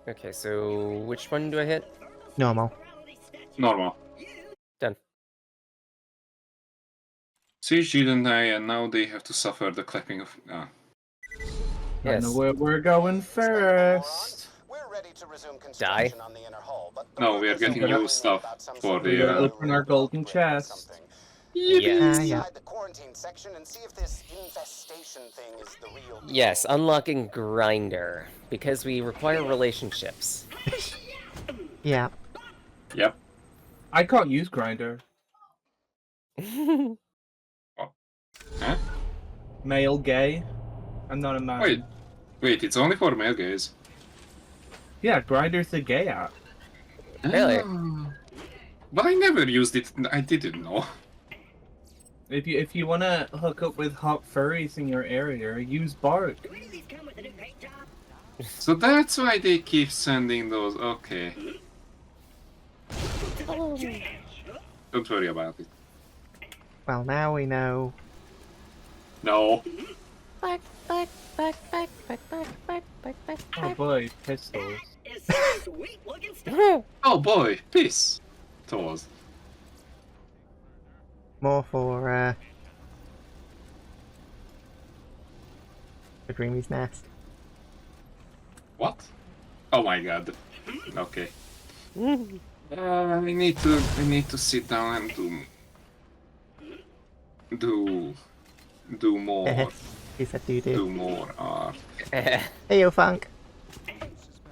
Okay, so which one do I hit? Normal. Normal. Done. Siege didn't die, and now they have to suffer the clapping of. Yes. I know where we're going first. We're ready to resume Die. construction on the inner hull, but the No, we are rumors getting are new rolling stuff about some for sort the, of We open our golden upgrade or chest. something. Yes. Yeah. Inside the quarantine section and see if this infestation thing is the real deal. Yes, unlocking Grinder. Because we require relationships. Yeah. Yep. I can't use Grinder. Huh? Male gay. I'm not a man. Wait, it's only for male guys. Yeah, Grinder's the gay app. Really? But I never used it. I didn't know. If you wanna hook up with hot furries in your area, use Bark. So that's why they keep sending those. Okay. Don't worry about it. Well, now we know. No. Oh boy, pistols. Oh boy, peace. Tours. More for Dreamy's Nest. What? Oh my god. Okay. I need to sit down and do more. He said do. More art. Hey yo, Funk.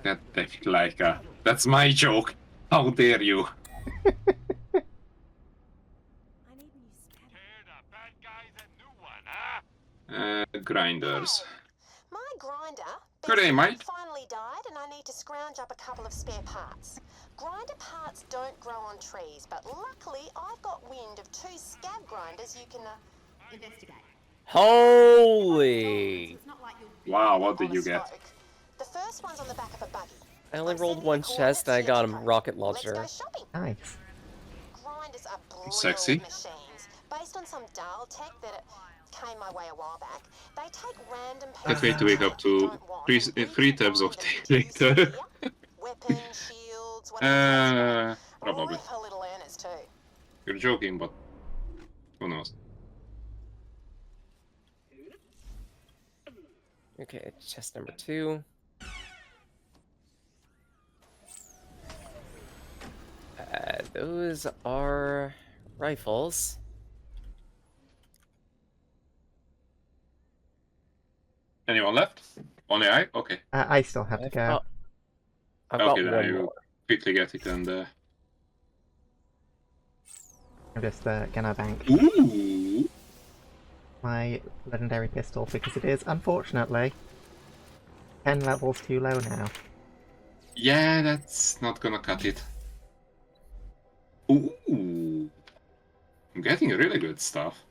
That like that's my joke. How dare you? Grinders. My grinder Good day, mate. finally died, and I need to scrounge up a couple of spare parts. Grinder parts don't grow on trees, but luckily I've got wind of 2 scab grinders you can investigate. Holy! Wow, what did you get? The first one's on the back of a buggy. I only rolled one chest and I got a rocket launcher. Let's go shopping. Nice. Grinders are brilliant Sexy. machines. Based on some dial tech that came my way a while back, they take random Can't wait to wake up to three tabs of later. Weapons, shields, whatever. Probably. For little earners too. You're joking, but who knows? Okay, chest number 2. Those are rifles. Anyone left? Only I? Okay. I still have to go. I've got Okay, then one I more. will quickly get it and. I'm just gonna bank Ooh! my legendary pistol because it is, unfortunately, 10 levels too low now. Yeah, that's not gonna cut it. Ooh! I'm getting really good stuff.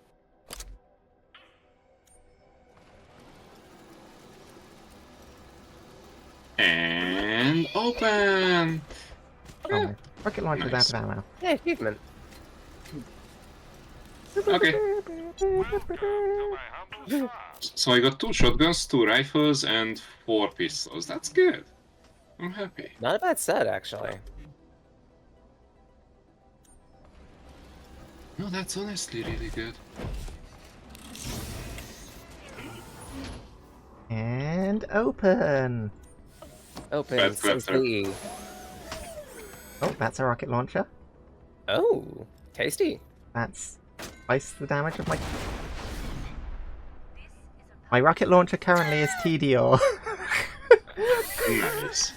And open! Oh, my rocket launcher's Nice. out of ammo. Hey, achievement. Okay. So I got 2 shotguns, 2 rifles, and 4 pistols. That's good. I'm happy. Not a bad set, actually. No, that's honestly really good. And open! Open, Bad says claptrap. the... Oh, that's a rocket launcher. Oh, tasty. That's twice the damage of my... My rocket launcher currently is TDR. Nice.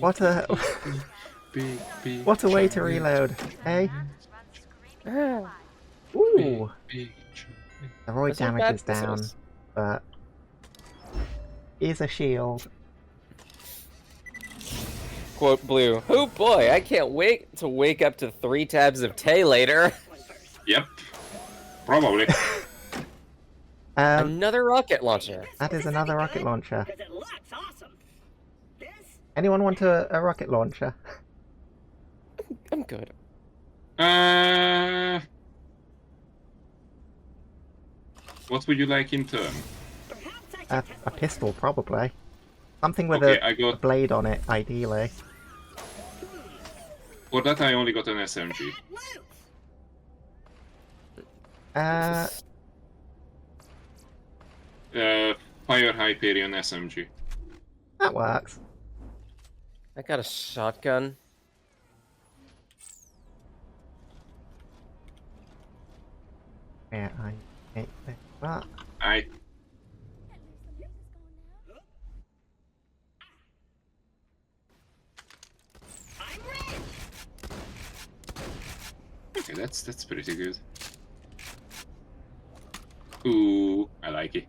What a... What a way to reload, eh? Ooh! The void Those are damage bad is down, pistols. but... Is a shield. Quote Blue. Oh boy, I can't wait to wake up to 3 tabs of Tay later. Yep. Probably. Another rocket launcher. That is another rocket launcher. Anyone want a rocket launcher? I'm good. What What would you like in turn? A pistol, probably. Something with Okay, a I got... blade on it, ideally. For that I only got an SMG. Fire Hyperion SMG. That works. I got a shotgun. Yeah, I hate that. I... Okay, that's pretty good. Ooh, I like it.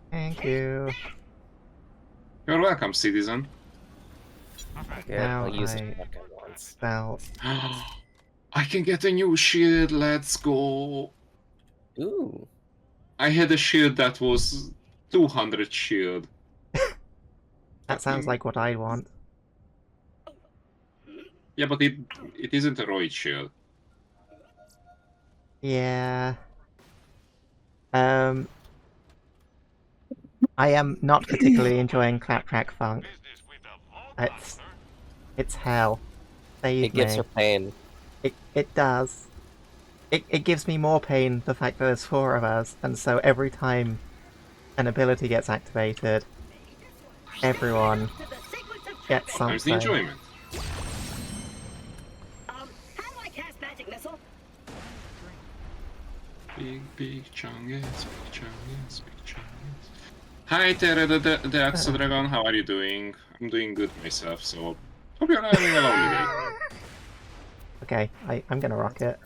Thank you. You're welcome, citizen. Okay, Now I'll use I- a shotgun once. Well, I can get a new shield, let's go. Ooh. I had a shield that was 200 shield. that sounds like what I want. Yeah, but it isn't a roid shield. Yeah. I am not particularly enjoying claptrap funk. It's hell. Save It gives me. her pain. It does. It gives me more pain the fact that there's 4 of us, and so every time an ability gets activated, everyone gets There's the something. enjoyment. How do I cast magic missile? Big chungus, big chungus, big chungus. Hi Terra the Axe Dragon, how are you doing? I'm doing good myself, so hope you're having a lovely day. Okay, I'm gonna rock it.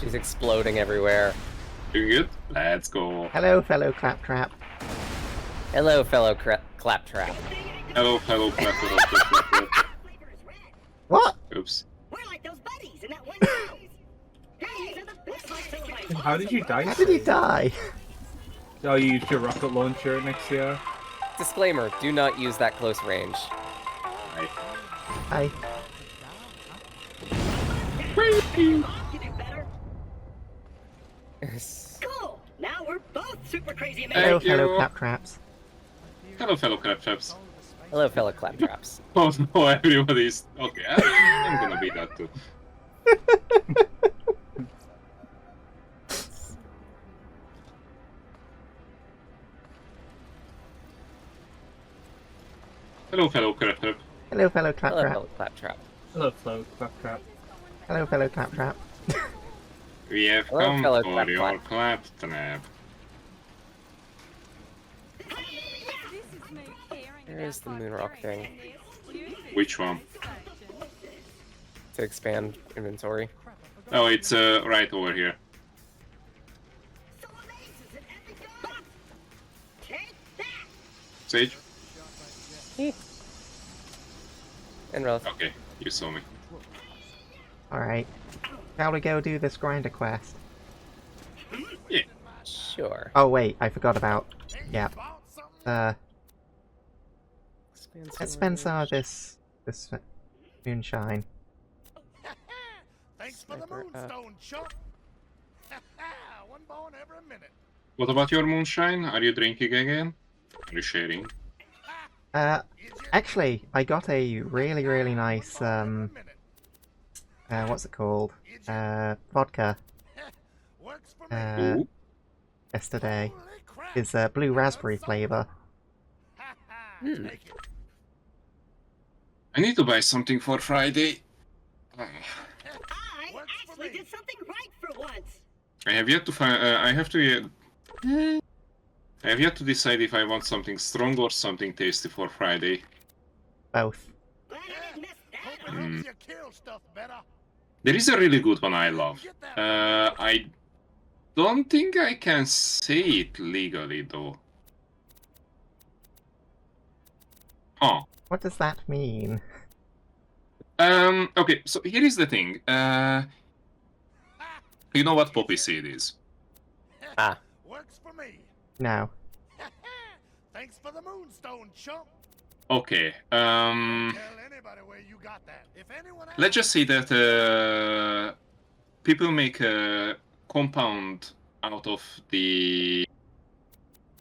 She's exploding everywhere. Doing good? Let's go. Hello, fellow claptrap. Hello, fellow claptrap. Hello, hello, clap, hello, clap, clap, clap. Flavor is red. What? Oops. We're like those buddies in that one series. Hey, these are the best life How did you die? How did he die? Oh, you used your rocket launcher next year. Disclaimer, do not use that close range. I. You do better. Cool. Now we're both super crazy amazing. Hello, Thank you. fellow claptraps. Hello, fellow claptraps. Hello, fellow claptraps. Oh no, everybody's... Okay, I'm gonna be that too. Hello, fellow claptrap. Hello, fellow Hello, claptrap. fellow claptrap. Hello, Flo, claptrap. Hello, fellow claptrap. We have Hello, come fellow for your claptrap. claptrap. There's the moonrock thing Which one? to expand inventory. Oh, it's right over here. So amazes an epic god. Take that. Sage? And Ralph. Okay, you saw me. Alright. Shall we go do this grinder quest? Yeah. Sure. Oh wait, I forgot about... Yeah. Let's spend some of this moonshine. Thanks for the Sniper, moonstone, chump. One bone every minute. What about your moonshine? Are you drinking again? Are you sharing? Actually, I got a really nice, what's it called? Vodka, Works for me. Ooh. yesterday. Holy crap. Is blue raspberry flavor. Take it. I need to buy something for Friday. I actually did something right for once. I have yet to find. I have yet to decide if I want something strong or something tasty for Friday. Both. Glad I didn't miss that. Hope it helps you kill stuff better. There is a really good one I love. I don't think I can say it legally though. Huh. What does that mean? Okay, so here is the thing. You know what poppy seed is? Ah. Works for me. No. Thanks for the moonstone, chump. Okay. Tell anybody where you got that. If anyone asks, Let's just say that people make a compound out of the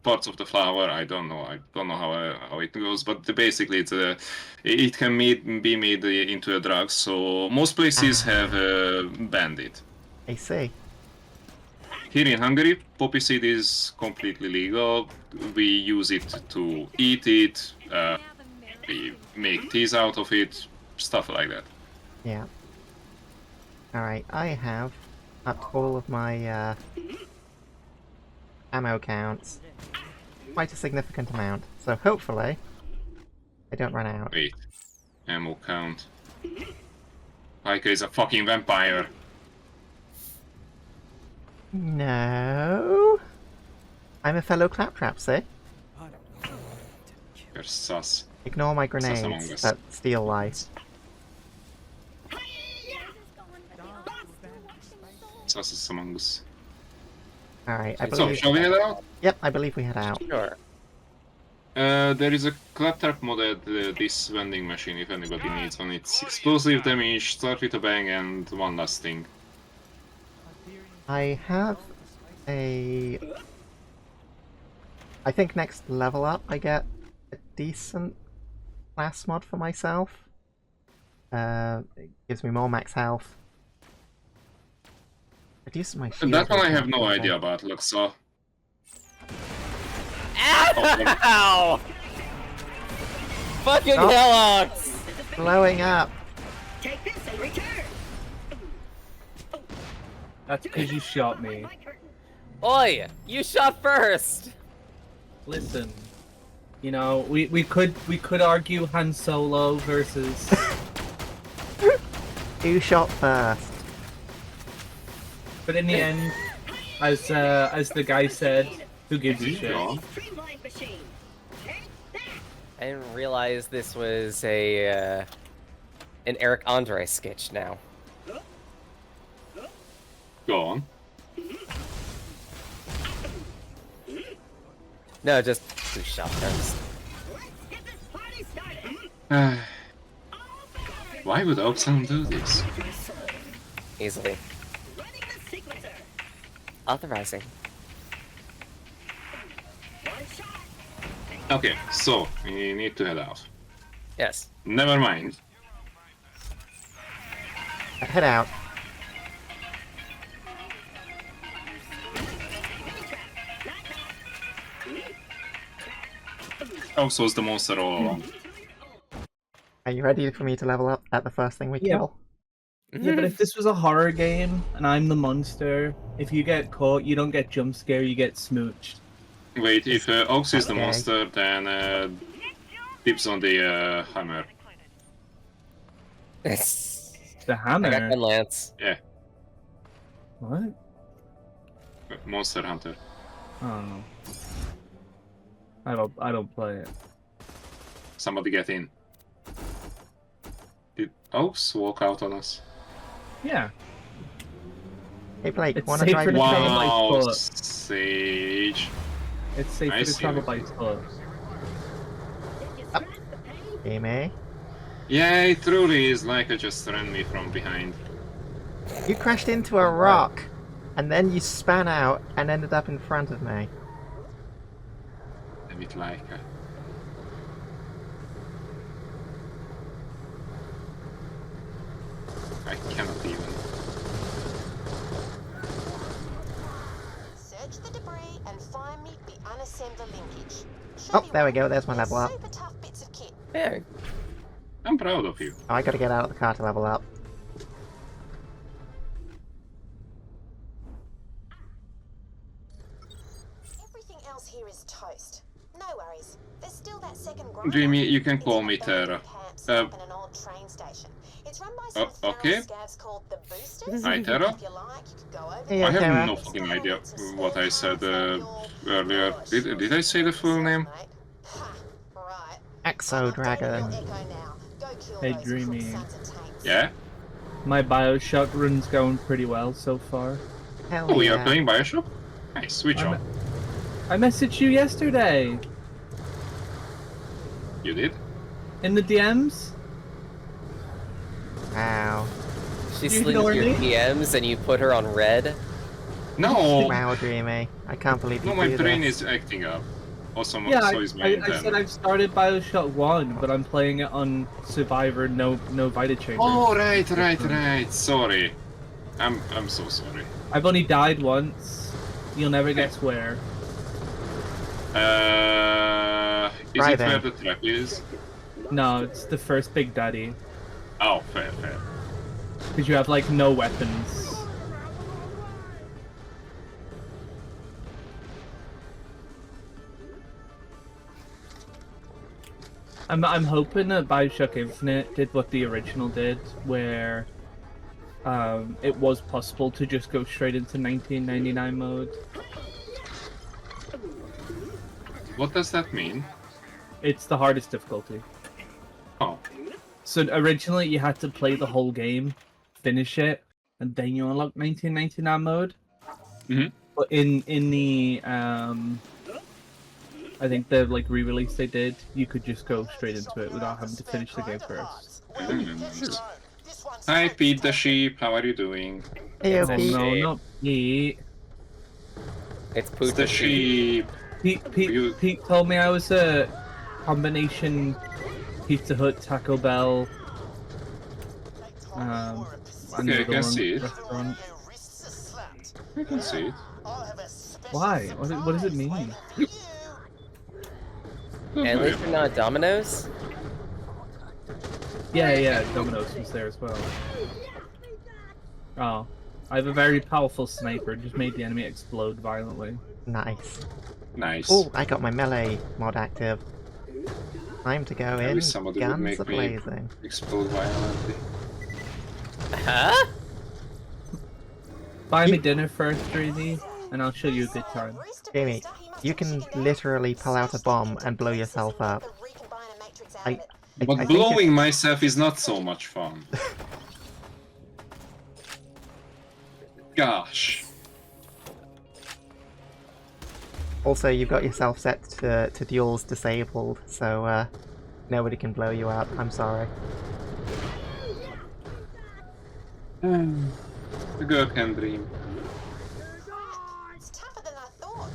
parts of the flower. I don't know how it goes, but basically it can be made into a drug. So most places have banned it. I see. Here in Hungary, poppy seed is completely legal. We use it to eat it. We make teas out of it, stuff like that. Yeah. Alright, I have upped all of my ammo counts. Quite a significant amount, so hopefully I don't run out. Wait, ammo count. Aika is a fucking vampire. No. I'm a fellow claptrap, see? You're sus. Ignore my Among Us. grenades that steal life. Sus is among us. Alright, I So, believe... shall we head out? Yep, I believe we head out. Sure. There is a claptrap mod at this vending machine if anybody needs one. It's explosive damage, start with a bang, and one last thing. I have a... I think next level up I get a decent class mod for myself. It gives me more max health. Reduces my shield. That one I as have no well. idea about, look, so... Ow! Fucking Oh. hell, Ox! Blowing up! Take this and return. That's because you shot me. Oi! You shot first! Listen, you know, we could argue Han Solo versus. Who shot first? But in the end, as the guy said, who gives a shit? Yeah. Streamlined machine. Take that. I didn't realize this was an Eric Andre sketch now. Go on. No, just who shot first. Let's get this party started. Why would Auxenon do this? Easily. Running the sequencer. Authorizing. One shot. Okay, so, we need to head out. Yes. Never mind. Head out. Aux was the monster all along. Are you ready for me to level up at the first thing we Yeah. kill? Yeah, but if this was a horror game and I'm the monster, if you get caught, you don't get jump scare, you get smooched. Wait, if Aux is the Okay. monster, then dips on the hammer. Yes. The I got hammer. gun lance. Yeah, What? Monster Hunter. Oh. I don't play it. Somebody get in. Did Aux walk out on us? Yeah. Hey Blake, It's wanna safer try to the travel train? by Wow, foot. Sage. It's safer I to see travel what by you foot. Did you scratch the paint? Jamie? Yeah, it truly is like it just ran me from behind. You crashed into a rock, and then you span out and ended up in front of me. A bit like. I cannot even. Search the debris and find me the unassembler linkage. Show Oh, me there we one. go, there's my They're level up. Super tough bits of kit. Yeah. I'm proud of you. Oh, I gotta get out of the car to level up. Everything else here is toast. No worries. There's still that second grinder. Jamie, you can It's call an me abandoned Tara. camp set up in an old train station. It's run by some feral okay. scavs called the Boosters. Hi, Tara. If you like, you could go over Hey, there. I have Tara. no fucking idea what I said earlier. Did I say the full name? Ha, right. Exo Dragon. Hey, Dreamy. Yeah? My Bioshock run's going pretty well so far. Hell Oh, yeah. you're playing Bioshock? Nice, switch I'm- on. I messaged you yesterday. You did? In the DMs? Wow. She You slid ignore into your me? DMs and you put her on red. No! Wow, Dreamy. I can't believe you No, my do brain this. is acting up. Also, Yeah, so is my I antenna. said I've started Bioshock 1, but I'm playing it on Survivor, no Vita Chambers. Oh, right. Sorry. I'm so sorry. I've only died once. You'll never guess where. Is Right it where then. the trap is? No, it's the first Big Daddy. Oh, fair. Because you have, like, no weapons. I'm hoping that Bioshock Infinite did what the original did, where it was possible to just go straight into 1999 mode. What does that mean? It's the hardest difficulty. Oh. So originally you had to play the whole game, finish it, and then you unlock 1999 mode. Mhm. But in the I think the like re-release they did, you could just go straight into it without having to finish the game first. Hi, Pete the sheep. How are you doing? Hey, It's a Oh Pete. no, Sheep. not Pete. It's It's Poot the sheep. You- Pete told me I was a combination Pizza Hut, Taco Bell, and Okay, I the can other see it. restaurant. I can see it. Why? What does it mean? At least you're not Domino's. Yeah, Domino's was there as well. Oh, I have a very powerful sniper. Just made the enemy explode violently. Nice. Nice. Oh, I got my melee mod active. Time to go in. wish somebody would Guns make are me- blazing. Explode violently. Huh? Buy me dinner first, Dreamy, and I'll show you a good time. Jamie, you can literally pull out a bomb and blow yourself up. I But think blowing myself is not so much fun. Gosh. Also, you've got yourself set to duels disabled, so nobody can blow you up. I'm sorry. The girl can dream. It's tougher than I thought.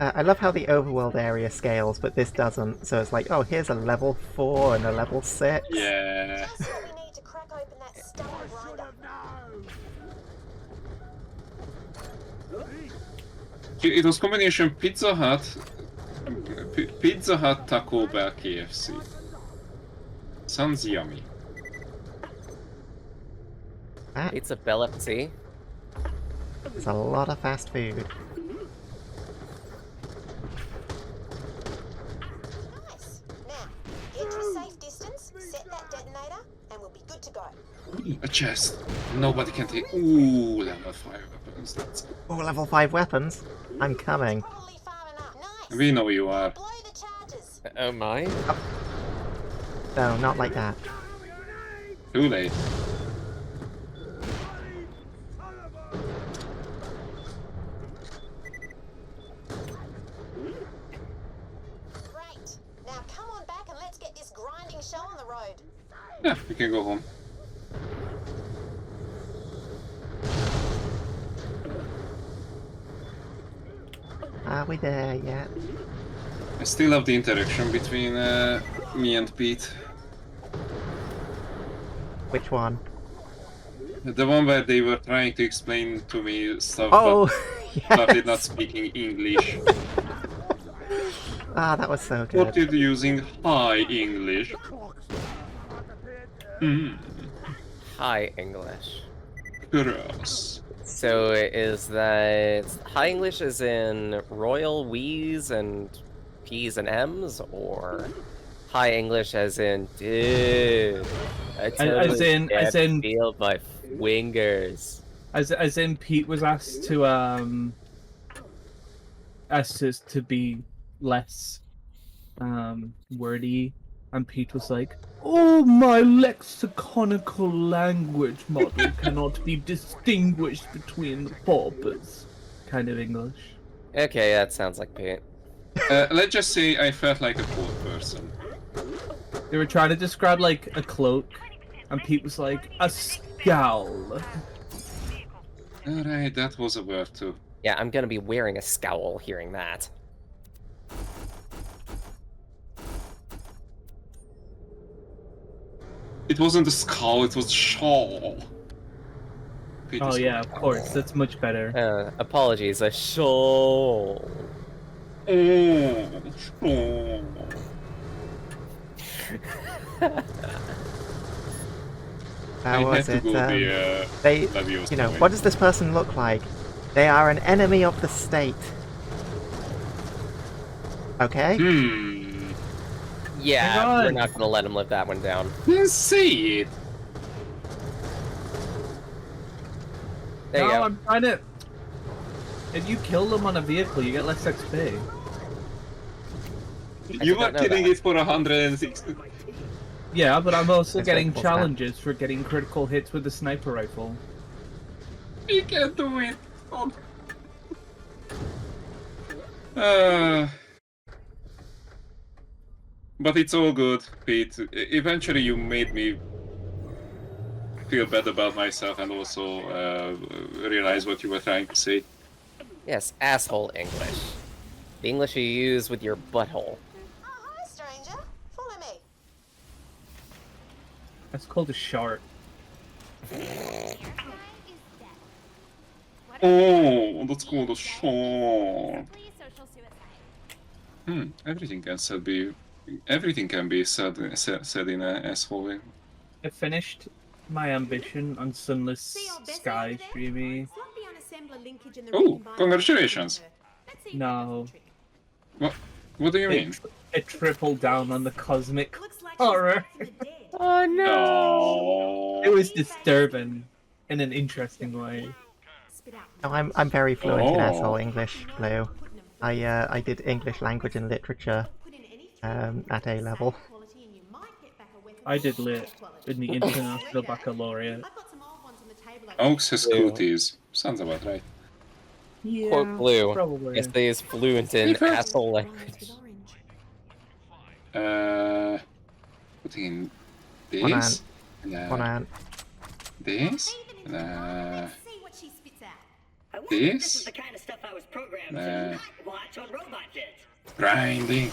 I love how the overworld area scales, but this doesn't. So it's like, oh, here's a level 4 and a level 6. Yeah. Just what we need to crack open that stone grinder. It was combination Pizza Hut, Pizza Hut, Taco Bell, KFC. Sounds yummy. That It's a Bellipsy. is a lot of fast food. Nice. Now, get to a safe distance, set that detonator, and we'll be good to go. A chest. Nobody can take. Ooh, level 5 weapons. That's good. Oh, level 5 weapons. I'm coming. Probably far enough. Nice. We know you are. Blow the charges. Oh my. No, not like that. Too late. Great. Now come on back and let's get this grinding show on the road. Yeah, we can go home. Are we there yet? I still love the interaction between me and Pete. Which one? The one where they were trying to explain to me stuff, Oh, but started not yes! speaking English. Ah, that was so What good. did using high English? High English. Gross. So is that High English is in royal W's and P's and M's, or High English as in dude? I As in- can't feel my fingers. As in, Pete was asked to be less wordy, and Pete was like, "Oh, my lexiconical language model cannot be distinguished between the paupers." Kind of English. Okay, that sounds like Pete. Let's just say I felt like a poor person. They were trying to describe like a cloak, and Pete was like a scowl. Alright, that was a word too. Yeah, I'm gonna be wearing a scowl hearing that. It wasn't a skull, it was a shawl. Oh yeah, of course, that's much better. Apologies, a shoal. Oh, shawl. How was it? They, Leviosa you know, way. what does this person look like? They are an enemy of the state. Okay? Yeah, Hang we're on. not gonna let him live that one down. Let's see it. There you No, go. I'm trying to. If you kill them on a vehicle, you get less XP. I You did were not know killing that. it for 160. Yeah, but I'm also It's getting like full challenges for getting critical hits with the sniper rifle. You can't do it. Oh. But it's all good, Pete. Eventually you made me feel bad about myself and also realize what you were trying to say. Yes, asshole English. The English you use with your butthole. Oh, hi, stranger. Follow me. That's called a shark. Oh, that's called a shawl. Everything can be said in a asshole way. I finished my ambition on Sunless See your best Sky over there? streamy. Slot the unassembler linkage in the Oh, recombiner congratulations. Let's see if No. that does the trick. What do you mean? It tripled down on the cosmic Looks like horror. she's back from the dead. Oh No. It was disturbing in an interesting way. Spit out. No, I'm very fluent in Oh. asshole English, Blue. I did English language and literature Put in anything at A level. quality and you might get back a weapon I of did high lit quality. in the International Baccalaureate. I've got some old ones on the table. Oaks has Blue. cooties. Sounds about right. Yeah, Quote Blue. probably. Yes, they is fluent in Prefer- asshole Bronze language. with orange. Putting in One this. One ant. This. Even if let's see what she spits out. I wonder if this This? is the kind of stuff I was programmed Nah. to not watch on Robot Vids. Grinding.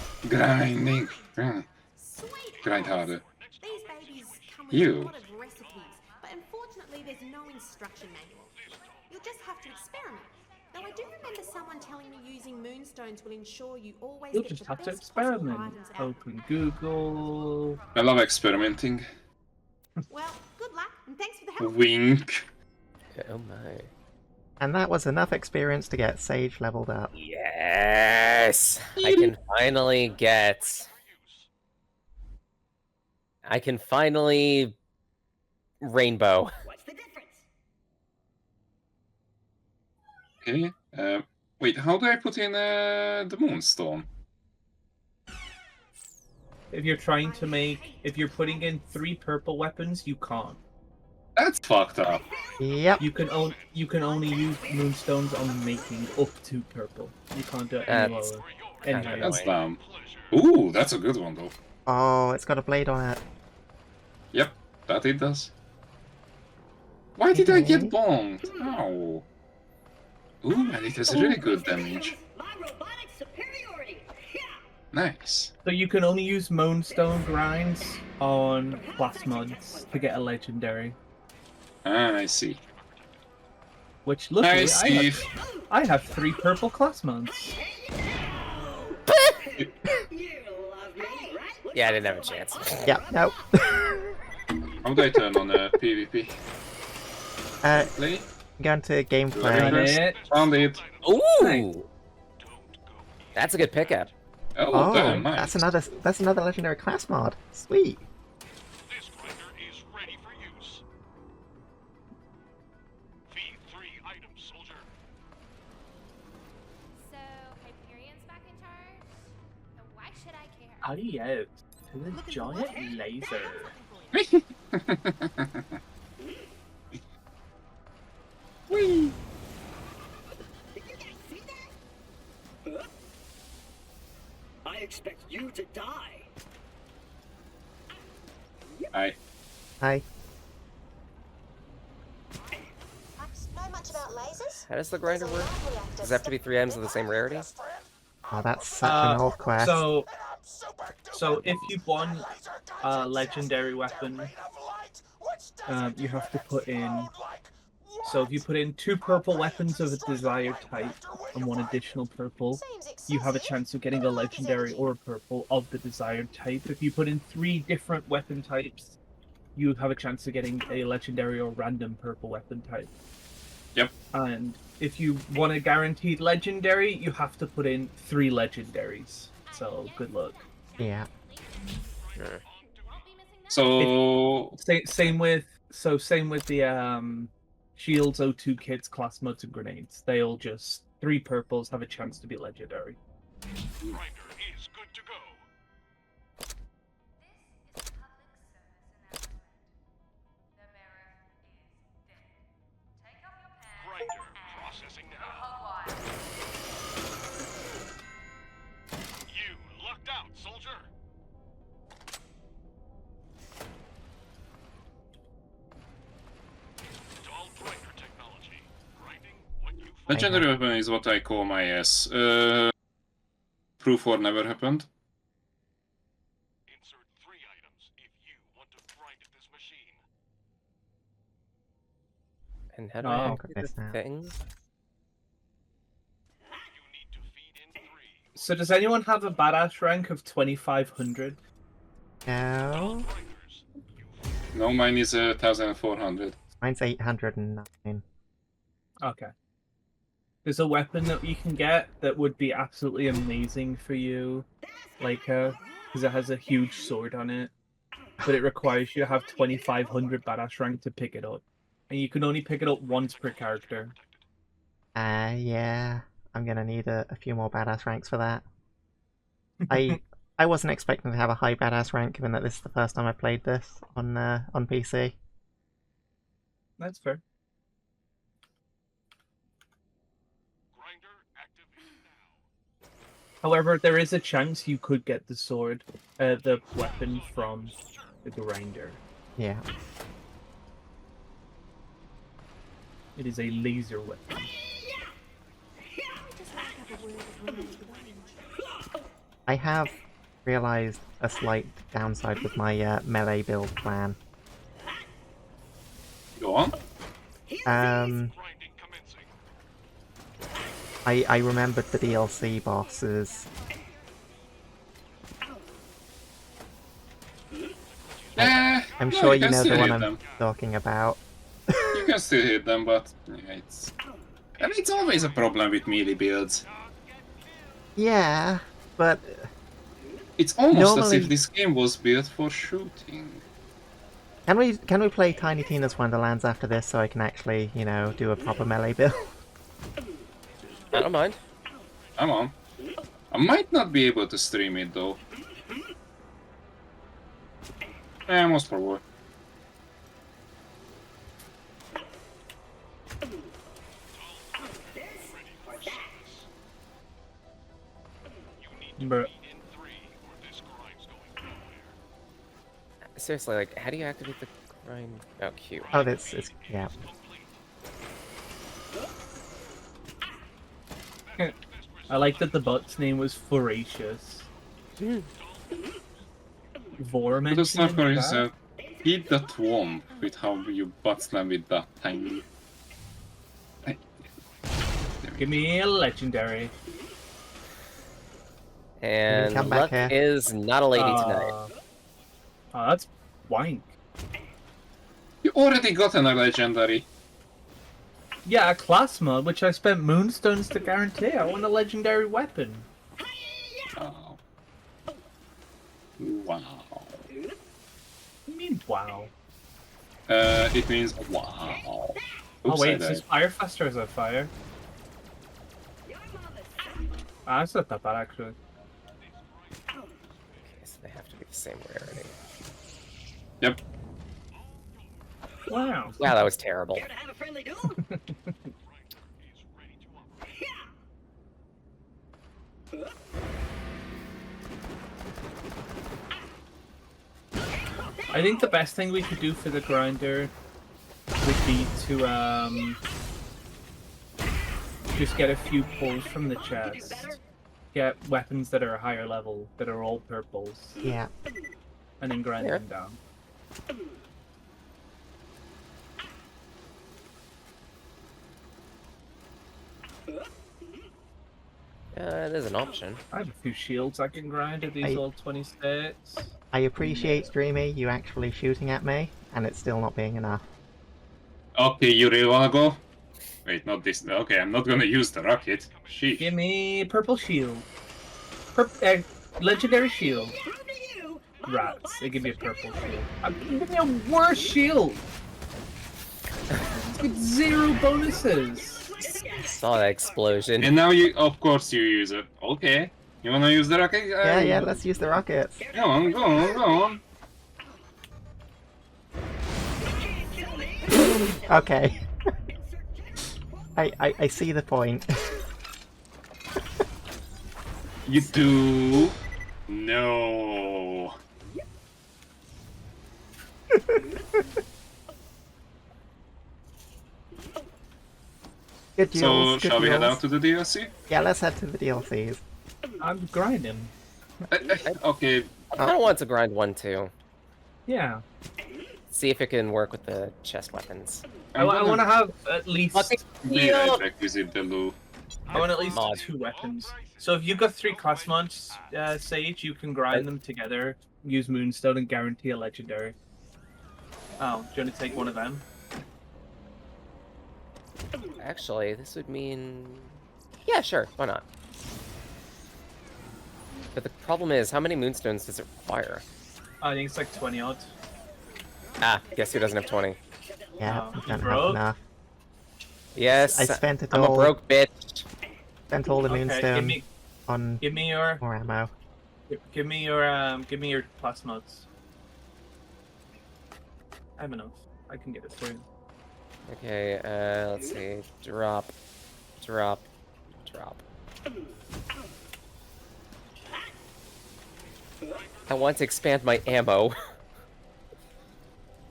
Sweet Grind as. harder. These babies come with You. a lot of recipes, but unfortunately there's no instruction manual. You'll just have to experiment. Though I do remember someone telling me using moonstones will ensure you always You'll get just the have to best possible experiment. items out. Open Google. I love experimenting. Well, good luck and thanks for the help. Wink. Oh my. And that was enough experience to get Sage leveled up. Yes! I can finally get... I can finally... Rainbow. What's the difference? Okay. Wait, how do I put in the moonstone? If you're trying to make, if you're putting in 3 purple weapons, you can't. That's fucked up. Yep. You can only use moonstones on making up to purple. You can't do it any That's lower. kinda Any higher. That's annoying. dumb. Ooh, that's a good one though. Oh, it's got a blade on it. Yep, that it does. Why did I get Okay. bombed? Ow. Ooh, and it has really good damage. My robotic superiority. Yeah. Nice. So you can only use moonstone grinds on plasmods to get a legendary. Ah, I see. Which luckily I see. I have 3 purple plasmods. You love me, right? Yeah, I didn't have a chance. Yeah, no. How do I turn on PvP? Play? Going to Got gameplay. it. Found it. Ooh! That's a good pickup. Oh, Oh, damn, nice. that's another legendary class mod. Sweet. This grinder is ready for use. Feed 3 items, soldier. So, Hyperion's back in charge? And why should I care? Adios to the Look at the giant what? laser. That's something for you. Whee! Did you guys see that? I expect you to die. I Hi. Perhaps know much about lasers? How does the grinder There's a work? lab reactor Does it have to be 3 M's of the same rarity? Oh, that's such an old quest. So if you want a legendary weapon, you have to put in. So if you put in 2 purple weapons of a desired type and 1 additional purple, Seems you have a excessive. chance of getting a legendary or a purple of the desired type. If you put in 3 different weapon types, you have a chance of getting a legendary or random purple weapon type. Yep. And if you want a guaranteed legendary, you have to put in 3 legendaries. So good luck. Yeah. so Same with the shields, O2 kits, class mods, and grenades. They all just 3 purples have a chance to be legendary. Grinder is good to go. This is a public service announcement. The bearer is dead. Take up your pen Grinder and processing go now. hog wild. You lucked out, soldier. Dull grinder technology. Grinding what you find. legendary weapon is what I call my S. Proof or never happened. Insert 3 items if you want to grind this machine. And how do Oh, I activate goodness the now. thing? You need to feed in 3. So does anyone have a badass rank of 2500? No. Grinders. No, mine is 1400. Mine's 809. Okay. There's a weapon that you can get that would be absolutely amazing for you, like because it has a huge sword on it, but it requires you to have 2500 badass rank to pick it up, and you can only pick it up once per character. Yeah. I'm gonna need a few more badass ranks for that. I wasn't expecting to have a high badass rank, given that this is the first time I played this on PC. That's fair. Grinder activated now. However, there is a chance you could get the sword, the weapon from the grinder. Yeah. It is a laser weapon. I have realized a slight downside with my melee build plan. Go on. Um, Grinding commencing. I remembered the DLC bosses. I'm no, sure you you can know still the one hit I'm them. talking about. You can still hit them, but yeah, it's... I mean, it's always a problem with melee builds. Yeah, but It's almost as Normally- if this game was built for shooting. can we play Tiny Tina's Wonderlands after this so I can actually, you know, do a proper melee build? I don't mind. Come on. I might not be able to stream it though. Most probably. But In 3 or this grind's going nowhere. Seriously, like, how do you activate the grind? Oh, Q. Oh, it's yeah. I like that the bot's name was Voracious. Vor But the sniper mentioned is that? hit that womb with how you butt slam with that tiny... Give me a legendary. And come back luck here. is not a lady tonight. Oh, that's wank. You already got a legendary. Yeah, a class mod, which I spent moonstones to guarantee. I want a legendary weapon. Oh. Wow. What do you mean, wow? It means wow. Oh Oops, wait, I it says died. fire faster as a fire. Ah, that's not that bad actually. Okay, so they have to be the same rarity. Yep. Wow. Wow, that was terrible. Care to have a friendly duel? I think the best thing we could do for the grinder would be to just get a few pulls from the chest. Get weapons that are a higher level, that are all purples, Yeah. and then grind Yeah. them down. There's an option. I have a few shields I can grind at these all 26. I appreciate, Dreamy, you actually shooting at me, and it's still not being enough. Okay, you really wanna go? Wait, not this. Okay, I'm not gonna use the rocket. Sheesh. Give me purple shield. Legendary shield. Rats. They give me a purple shield. I'm giving me a worse shield. It's got 0 bonuses. Saw that explosion. And now you, of course, you use it. Okay. You wanna use the rocket? Yeah, let's use the rockets. Go on, go on, go on. Okay. I see the point. You do. No. Good deals, So, good shall we head deals. out to the DLC? Yeah, let's head to the DLCs. I'm grinding. Okay. I kind of want to grind 1 too. Yeah. See if it can work with the chest weapons. I want to have at least. Requisite the loot. I want at least Mod. 2 weapons. So if you've got 3 class mods, Sage, you can grind them together, use Moonstone, and guarantee a legendary. Oh, do you want to take one of them? Actually, this would mean... Yeah, sure, why not? But the problem is, how many moonstones does it require? I think it's like 20 odd. Ah, guess who doesn't have 20? Yeah, Oh, we you don't have broke? enough. Yes, I spent it I'm a all. broke bitch. Spent all the Okay, moonstone on give me your, more ammo. give me your class mods. I have enough. I can get it for you. Okay, let's see. Drop. Drop. Drop. I want to expand my ammo.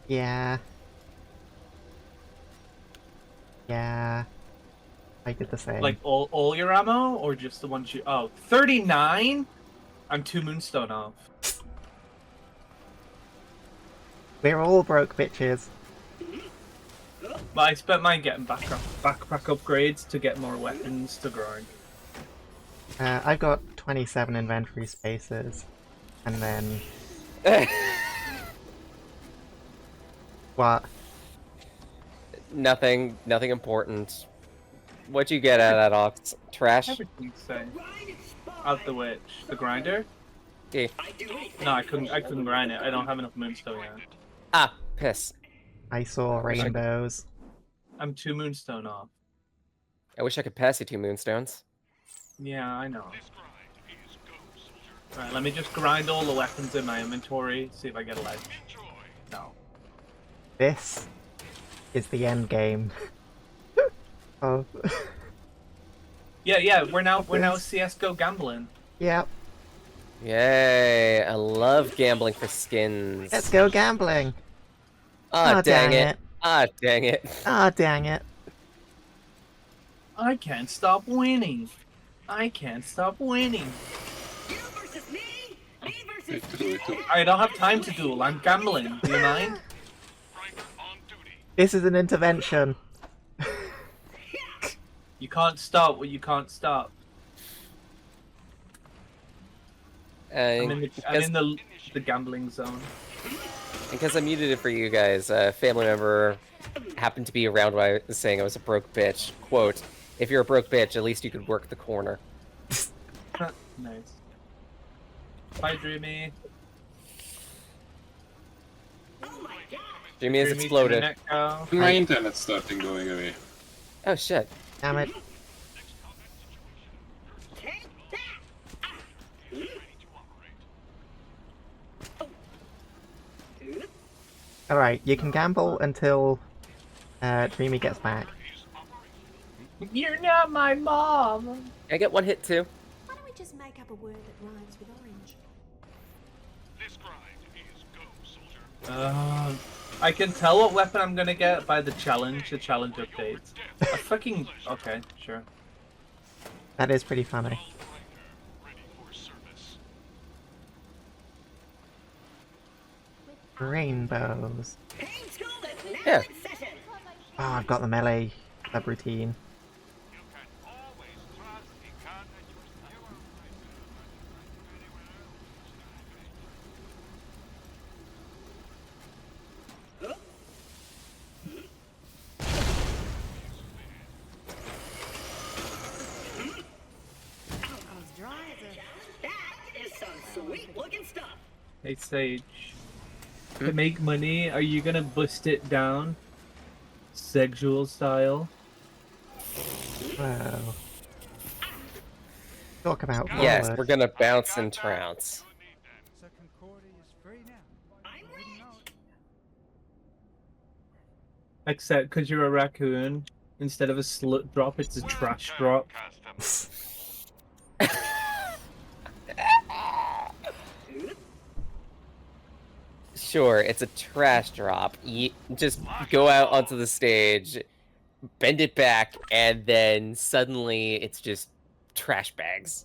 Yeah. Yeah. I did the same. Like all your ammo, or just the ones you? Oh, 39. I'm 2 moonstone off. We're all broke bitches. But I spent mine getting backpack upgrades to get more weapons to grind. I've got 27 inventory spaces. And then... What? Nothing important. What'd you get out of that, Ox? Trash? Everything's safe. Out the witch. The grinder? Okay. No, I couldn't grind it. I don't have enough moonstone yet. Ah, piss. I saw rainbows. I'm 2 moonstone off. I wish I could pass you 2 moonstones. Yeah, I know. Alright, let me just grind all the weapons in my inventory, see if I get a ledge. No. This is the end game. Oh. Yeah, we're now CS:GO gambling. Yep. Yay, I love gambling for skins. Let's go gambling. Ah, Aw, dang dang it. it. Ah, dang it. Ah, dang it. I can't stop winning. I can't stop winning. You versus me. Me versus Do it. I don't have time to duel. I'm gambling. Do you mind? This is an intervention. You can't stop what you can't stop. I'm in the gambling zone. Because I muted it for you guys, a family member happened to be around when I was saying I was a broke bitch. Quote, if you're a broke bitch, at least you could work the corner. Nice. Bye, Dreamy. Oh my god. Jimmy has Dreamy, exploded. Dreamy, go. My internet's starting going away. Oh shit. Damn it. Take that. Alright, you can gamble until Dreamy gets back. You're not my mom. Can I get 1 hit too? Why don't we just make up a word that rhymes with orange? I can tell what weapon I'm gonna get by the challenge updates. I fucking okay, sure. That is pretty funny. Rainbows. Pain school is now Yeah. in session. Oh, I've got the melee subroutine. That is some sweet looking stuff. Hey Sage. To make money, are you gonna bust it down? Sexual style? Whoa. Talk about Yes, forward. we're gonna bounce and trounce. Except because you're a raccoon, instead of a slut drop, it's a trash drop. Sure, it's a trash drop. You just go out onto the stage, bend it back, and then suddenly it's just trash bags.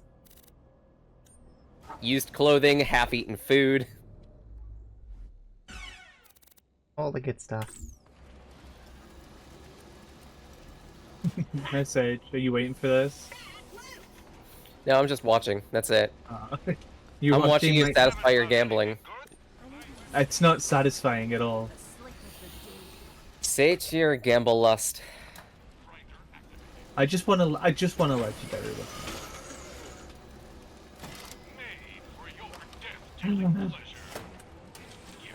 Used clothing, half-eaten food. All the good stuff. Hey Sage, are you waiting for this? No, I'm just watching. That's it. You're I'm watching you my- satisfy your gambling. It's not satisfying at all. Sage your gamble lust. I just want a legendary weapon.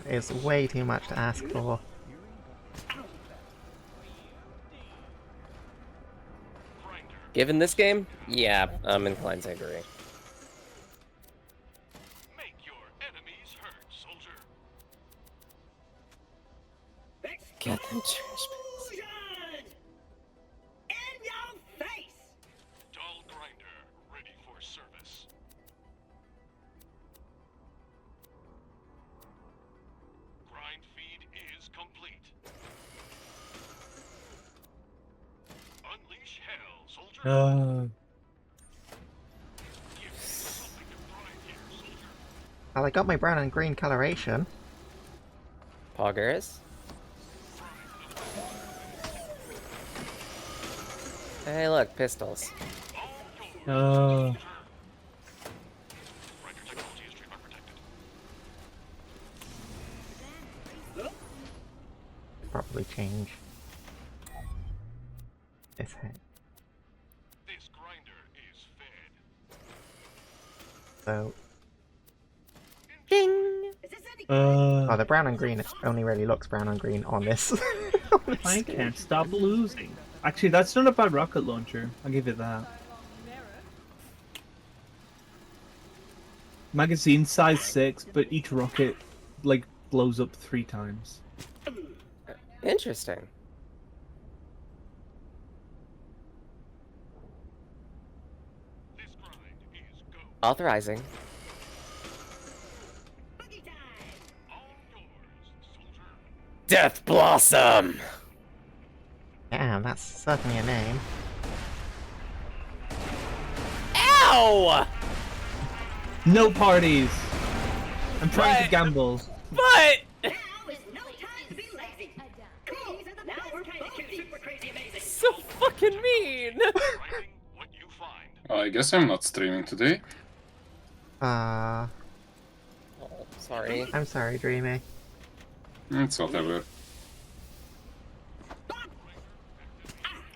It's way too much to ask for. Given this game, yeah, I'm inclined to agree. Get them trash bags. Explosion! In your face! Dull grinder ready for service. Grind feed is complete. Unleash hell, soldier. Give me something to grind here, soldier. Well, I got my brown and green coloration. Poggers. Hey, look, pistols. Oh. Grinder technology is trademark protected. Probably change this head. This grinder is fed. So, Ding! Is this any oh, the brown and green only really looks brown and green on this. on this I stage. can't stop losing. Actually, that's not a bad rocket launcher. I'll give it that. Magazine size 6, but each rocket, like, blows up 3 times. Interesting. This grind is go. Authorizing. boogie time? All yours, soldier. Death Blossom! Yeah, that's certainly a name. Ow! No parties! I'm trying to What? gamble. But! Now is no time to be lazy. Cool. Now we're kind of super crazy amazing. So fucking mean! Grinding what you find. I guess I'm not streaming today. Oh, sorry. I'm sorry, Dreamy. It's whatever.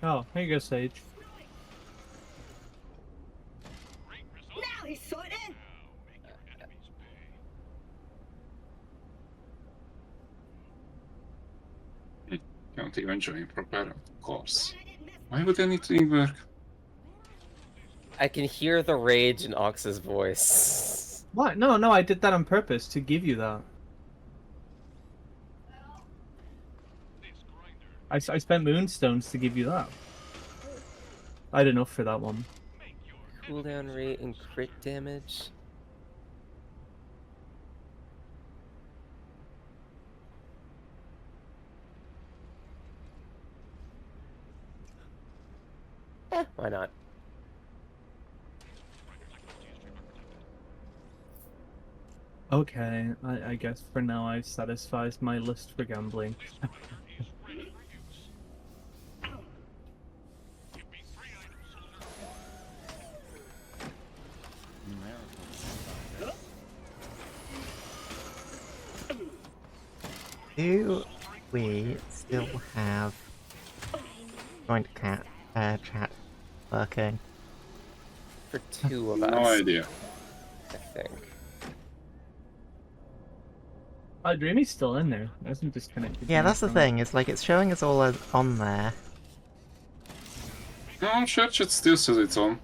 Oh, here you go, Sage. Now he's sorted. Make your enemies pay. Can't even join proper, of course. Why would I need to work? I can hear the rage in Ox's voice. What? No, no, I did that on purpose to give you that. I spent moonstones to give you that. I had enough for that one. Cooldown rate and crit damage. Yeah, why not? Okay, I guess for now I've satisfied my list for gambling. Do we still have joint chat working? For 2 of us, No idea. I think. Oh, Dreamy's still in there. It hasn't disconnected. Yeah, me that's the from- thing. It's like it's showing us all on there. No, chat still says it's on.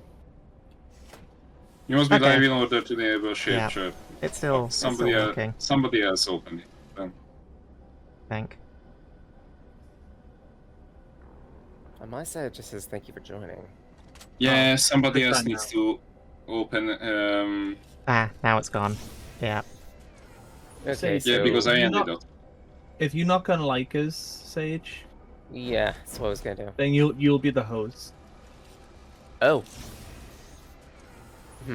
You must be Okay. live in order to enable shared Yeah. chat. It's still Somebody, working. somebody else opened it. Then. I think. On my side, it just says thank you for joining. Yeah, somebody it's else done needs to open. Ah, now it's gone. Yeah. Okay, Sage, Yeah, so because I you're ended not- up. If you're not gonna like us, Sage, yeah, that's what I was gonna do. then you'll be the host. Oh, Why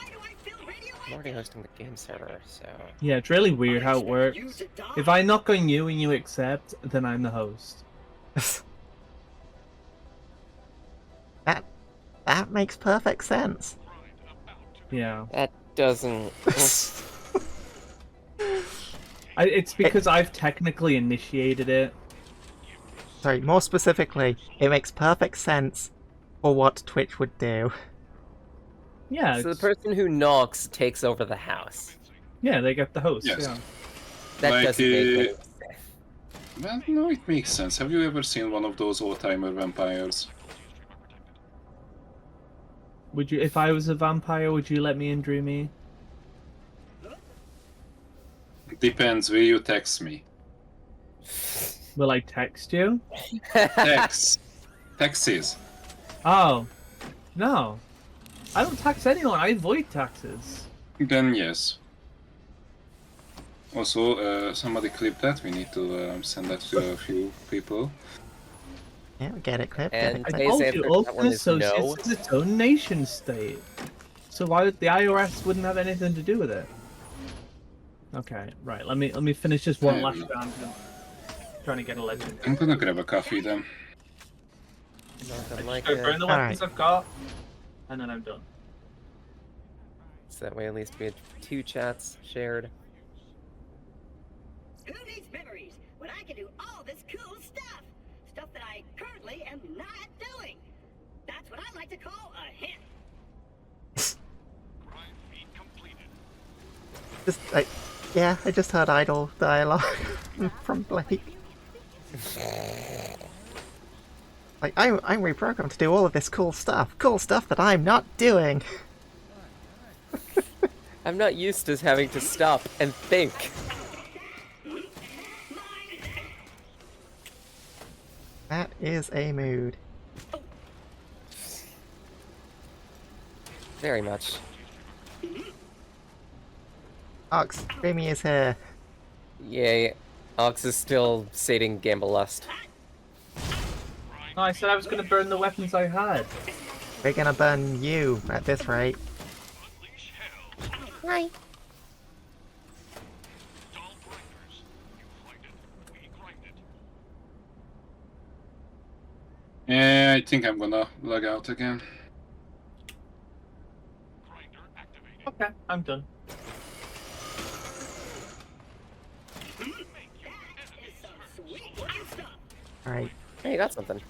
do I feel radioactive? I'm already hosting the game server, so Yeah, it's really weird how it works. If I knock on you and you accept, then I'm the host. That makes perfect sense. Yeah. that doesn't. It's because I've technically initiated it. Sorry, more specifically, it makes perfect sense for what Twitch would do. Yeah, So the it's- person who knocks takes over the house. yeah, they get the host. Yes. Yeah. That Like, doesn't make any sense. Well, no, it makes sense. Have you ever seen one of those old-timer vampires? Would you, if I was a vampire, would you let me in, Dreamy? Depends. Will you text me? Will I text you? Text. Taxes. Oh, no. I don't tax anyone. I avoid taxes. Then yes. Also, somebody clip that. We need to send that to a few people. Yeah, get it clipped. And I today's told answer you, to all that one is no. associates is its own nation state. So why the IRS wouldn't have anything to do with it? Okay, right. Let me finish this one last round. I'm trying to get a legend. I'm gonna grab a coffee then. Nothing like Go burn it. the weapons I've got, and then I'm done. So that way at least we had 2 chats shared. Who needs memories when I can do all this cool stuff? Stuff that I currently am not doing. That's what I like to call a hit. Just, yeah, I just heard idle dialogue from Blake. Like, I'm reprogrammed to do all of this cool stuff that I'm not doing. I'm not used to having to stop and think. That is a mood. Very much. Ox, Dreamy is here. Yay. Ox is still sating Gamble Lust. No, I said I was going to burn the weapons I had. We're gonna burn you at this rate. Right. Yeah, I think I'm gonna log out again. Okay, I'm done. Alright. Hey, you got something.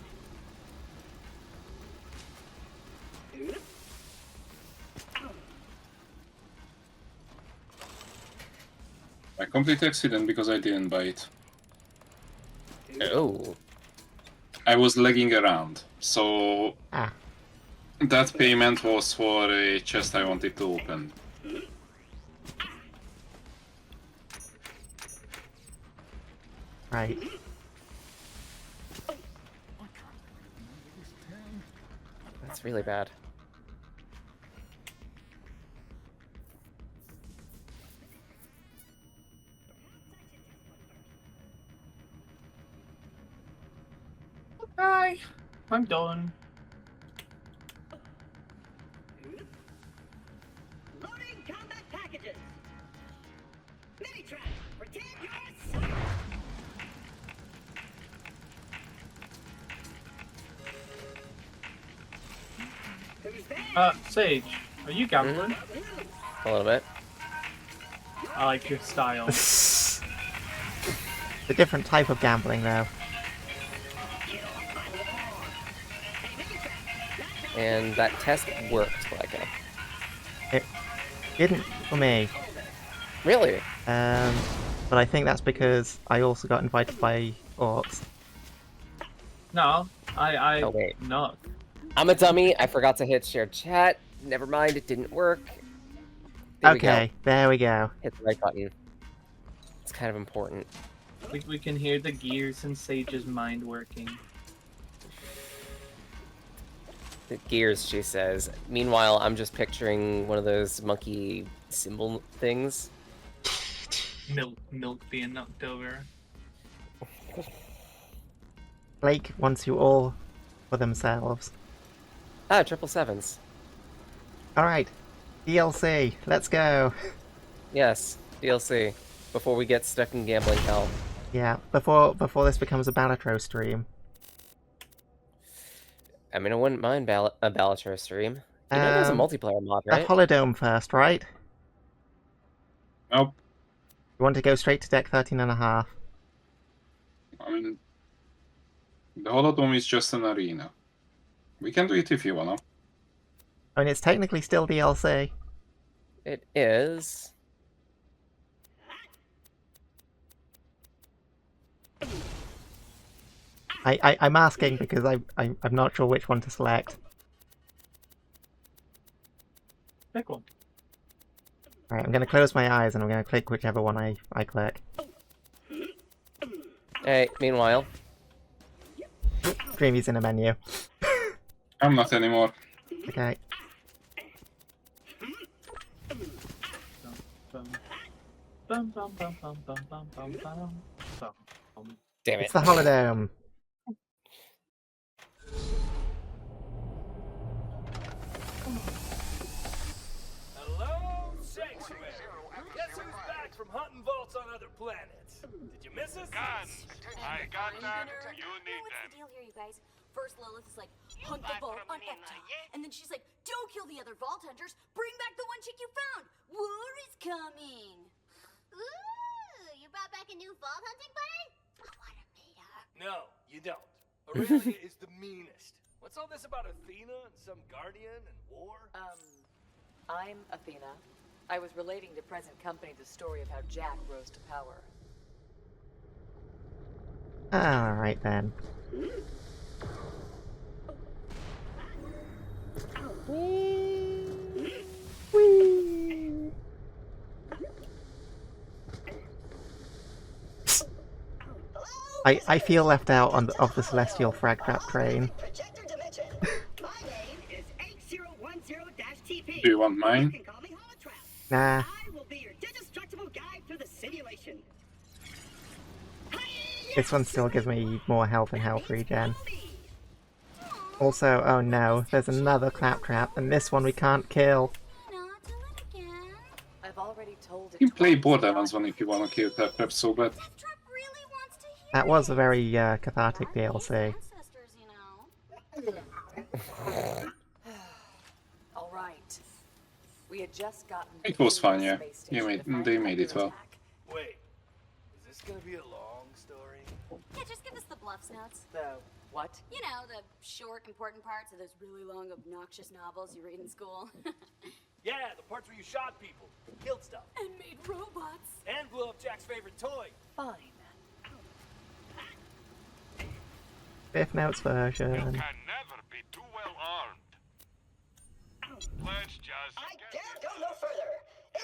A complete accident because I didn't buy it. Oh. I was lagging around, so Ah. that payment was for a chest I wanted to open. Right. That's really bad. Okay, I'm done. Mini trap, pretend you're a siren. Who's there? Sage, are you gambling? A little bit. I like your style. It's a different type of gambling, though. And that test worked, like It didn't for me. Really? But I think that's because I also got invited by Orcs. No, I Oh, wait. not. I'm a dummy. I forgot to hit share chat. Never mind, it didn't work. There we go. Okay, there we go. Hit the right button. It's kind of important. We can hear the gears in Sage's mind working. The gears, she says. Meanwhile, I'm just picturing one of those monkey symbol things. Milk being knocked over. Blake wants you all for themselves. Ah, 777s. Alright, DLC, let's go. Yes, DLC. Before we get stuck in gambling hell. Yeah, before this becomes a Balatro stream. I mean, I wouldn't mind a Balatro stream. You know there's a multiplayer mod, A right? Holodome first, right? Nope. You want to go straight to deck 13.5. I mean, the Holodome is just an arena. We can do it if you wanna. I mean, it's technically still DLC. It is. I'm asking because I'm not sure which one to select. Pick one. Alright, I'm going to close my eyes and I'm going to click whichever one I click. Hey, meanwhile. Dreamy's in a menu. I'm not anymore. Okay. Bum, bum, bum, bum, bum, bum, bum, bum, bum, bum. Damn it. It's the Holodome. Hello, Sanctuary. Guess who's back from hunting vaults on other planets? Did you miss us? Guns! I got that. You need What's them. the deal here, you guys? First, Lilith is like, hunt the vault on Epta. And then she's like, don't kill the other vault hunters. Bring back the one chick you found. War is coming. Ooh, you brought back a new vault hunting buddy? I want to meet her. No, you don't. Aurelia is the meanest. What's all this about Athena and some guardian and war? I'm Athena. I was relating to present company the story of how Jack rose to power. Alright then. I feel left out of the Celestial Frag Trap train. Projector Dimension. My name is 8010-TP. Do you want mine? You can call me Holotrap. Nah, I will be your indestructible guide through the simulation. this one still gives me more health and health regen. Also, oh no, there's another claptrap, and this one we can't kill. Not till it again. I've already told it You can play twice. Borderlands one if you wanna kill claptraps so bad. That trap really wants to hear That was a very cathartic DLC. ancestors, you know. All right. We had just gotten. It was to fun, the yeah. space station They to made it well. attack. Wait, is this gonna be a long story? Yeah, just give us the bluffs notes. The what? You know, the short, important parts of those really long, obnoxious novels you read in school. Yeah, the parts where you shot people, killed stuff, And made robots. and blew up Jack's favorite toy. Fine. Fifth Notes You version. can never be too well armed. Let's just I get dare go no further.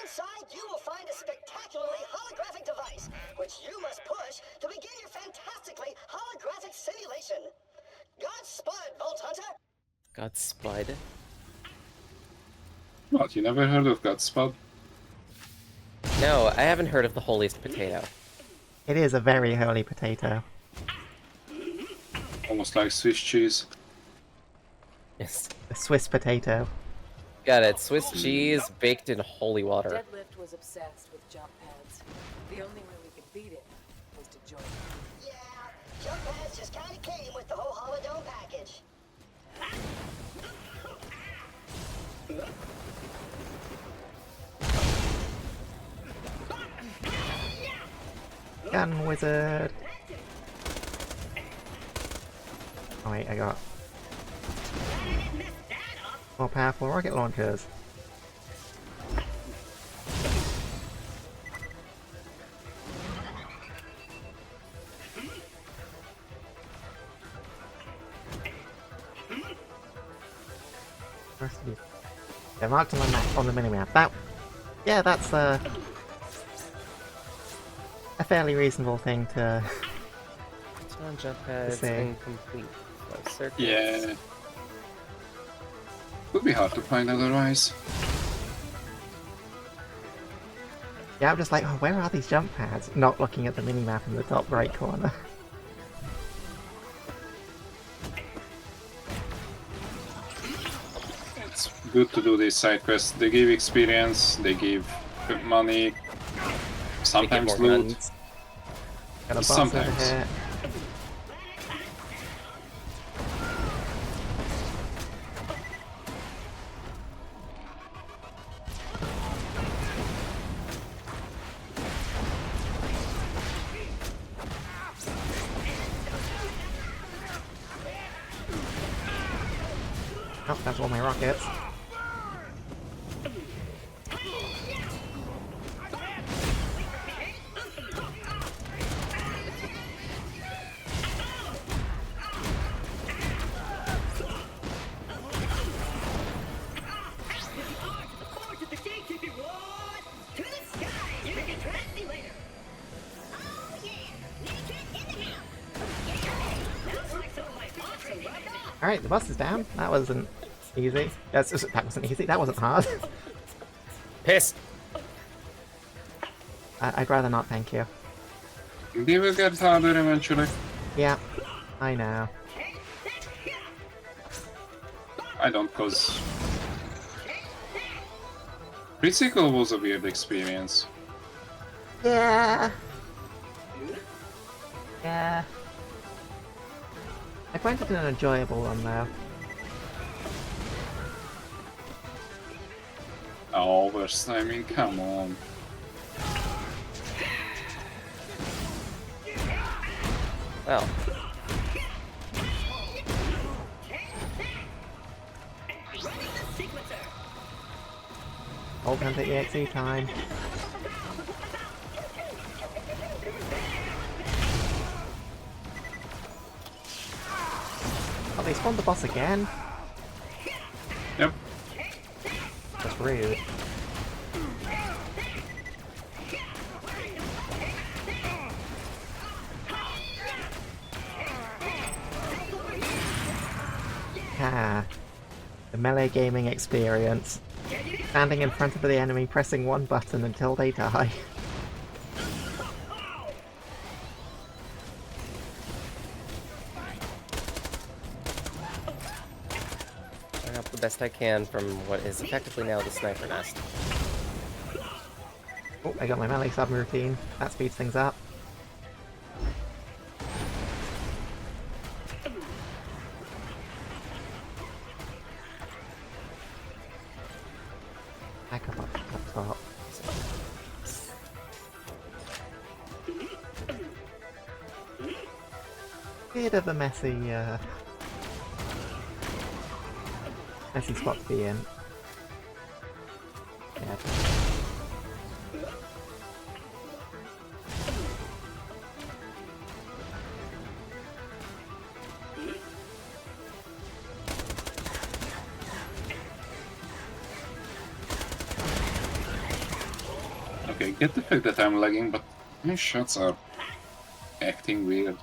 Inside, you will find a spectacularly holographic device, which you must push to begin your fantastically holographic simulation. Godspeed, Vault Hunter. Got Spud. What, you never heard of Godspell? No, I haven't heard of the holiest potato. It is a very holy potato. Almost like Swiss cheese. Yes. The Swiss potato. Got it. Swiss cheese baked in holy water. Deadlift was obsessed with jump pads. pads. The only way we could beat it was to join it. Yeah, jump pads just kind of came with the whole Holodome package. Gun wizard. Oh wait, I got more powerful rocket launchers. They're marked on the map, on the minimap. That, yeah, that's a fairly reasonable thing to. On jump pads, say. incomplete. Flow circuits. Yeah. Would be hard to find otherwise. Yeah, I'm just like, oh, where are these jump pads? Not looking at the minimap in the top right corner. It's good to do these side quests. They give experience, they give money, sometimes more loot. guns. Got a boss Sometimes. over here. Oh, that's all my rockets. Alright, the bus is down. That wasn't easy. That wasn't easy. That wasn't hard. Piss! I'd rather not, thank you. They will get harder eventually. Yeah, I know. I don't, cause Pre-DLCequel was a weird experience. Yeah. Yeah. I find it an enjoyable one though. Oh, worst, I mean, come on. Well. Hold on to EXE time. Oh, they spawned the boss again? Yep. That's rude. Ah, the melee gaming experience. Standing in front of the enemy, pressing one button until they die. I got the best I can from what is effectively now the sniper nest. Oh, I got my melee subroutine. That speeds things up. Back up top. Bit of a messy spot to be in. Yeah. Okay, get the fact that I'm lagging, but my shots are acting weird.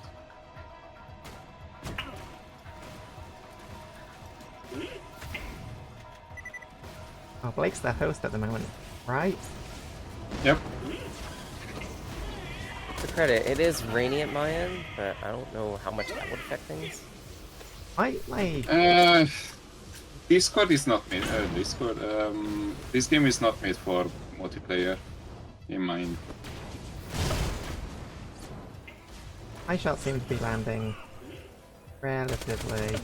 Oh, Blake's the host at the moment, right? Yep. For credit, it is rainy at my end, but I don't know how much that would affect things. Discord is not made. Discord. This game is not made for multiplayer, in mind. My shots seem to be landing relatively...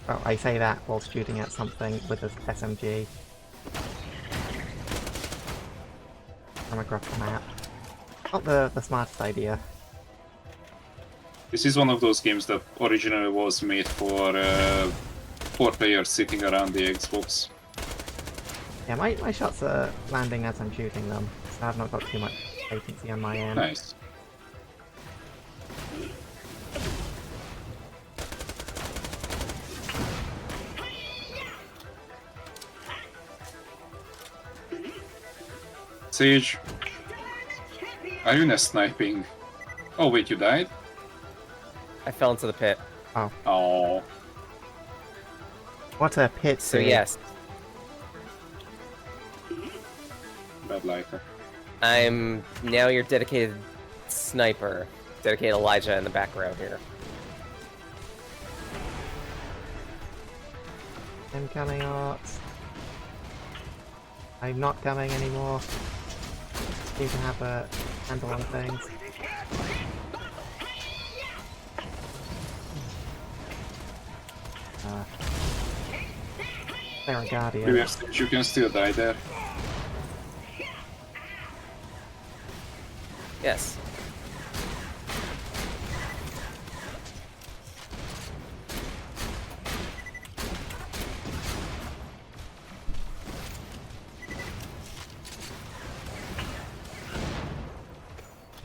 Well, I say that while shooting at something with an SMG from across the map. Not the smartest idea. This is one of those games that originally was made for 4 players sitting around the Xbox. Yeah, my shots are landing as I'm shooting them, so I've not got too much latency on my end. Nice. Sage, are you not sniping? Oh wait, you died? I fell into the pit. Oh. Oh. What a pit. So yes, Bad lighter. I'm now your dedicated sniper. Dedicated Elijah in the back row here. I'm coming out. I'm not coming anymore. Seem to have a handle on things. They're a guardian. You can still die there. Yes.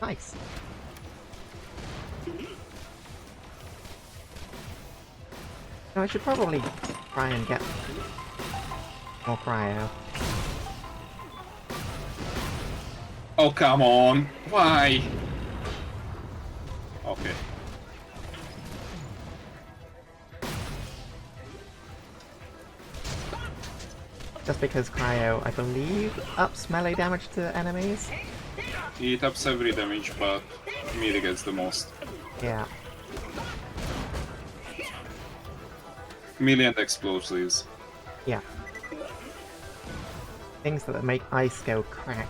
Nice. No, I should probably try and get more cryo. Oh, come on. Why? Okay. Just because cryo, I believe, ups melee damage to enemies? It ups every damage, but melee gets the most. Yeah. Melee and explosives. Yeah. Things that make ice go crack.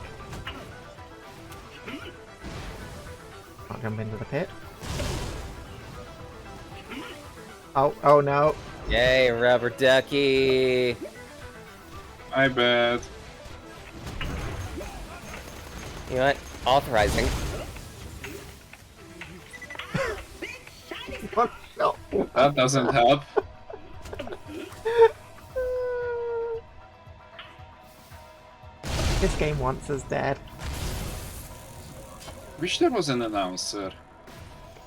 I'll jump into the pit. Oh no. Yay, rubber ducky. I bet. You know what? Authorizing. What? No. That doesn't help. This game wants us dead. Wish there was an announcer.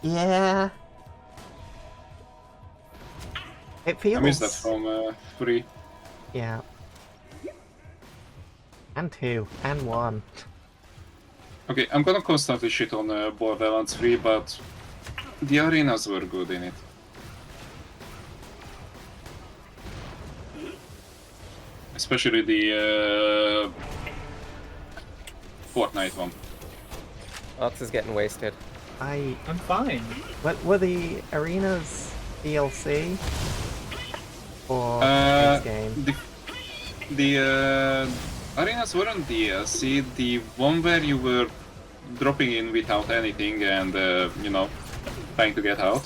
Yeah. It feels... I missed that from 3. Yeah. And 2. And 1. Okay, I'm gonna constantly shit on Borderlands 3, but the arenas were good in it. Especially the Fortnite one. Ox is getting wasted. I'm fine. What were the arenas DLC? Or Uh, this game? The arenas weren't DLC. The one where you were dropping in without anything and, you know, trying to get out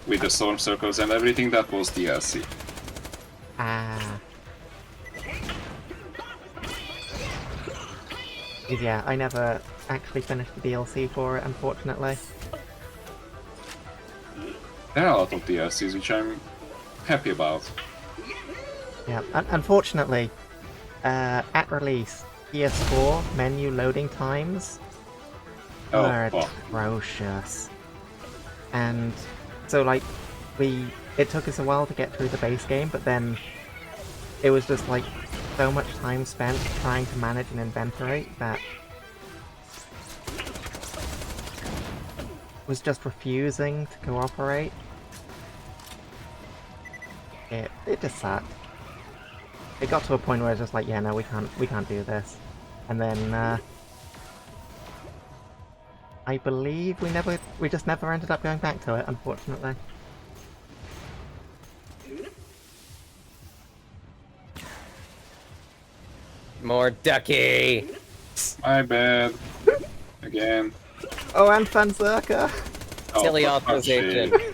with the storm circles and everything, that was DLC. Ah. Yeah, I never actually finished the DLC for it, unfortunately. There are a lot of DLCs, which I'm happy about. Yeah, unfortunately, at release, PS4 menu loading times were atrocious. And so, like, it took us a while to get through the base game, but then it was just like so much time spent trying to manage an inventory that was just refusing to cooperate. It just sucked. It got to a point where it's just like, yeah, no, we can't do this. And then I believe we just never ended up going back to it, unfortunately. More ducky! My bad. Again. Oh, and Fanzerka! Oh, Silly for fuck's authorization. sake.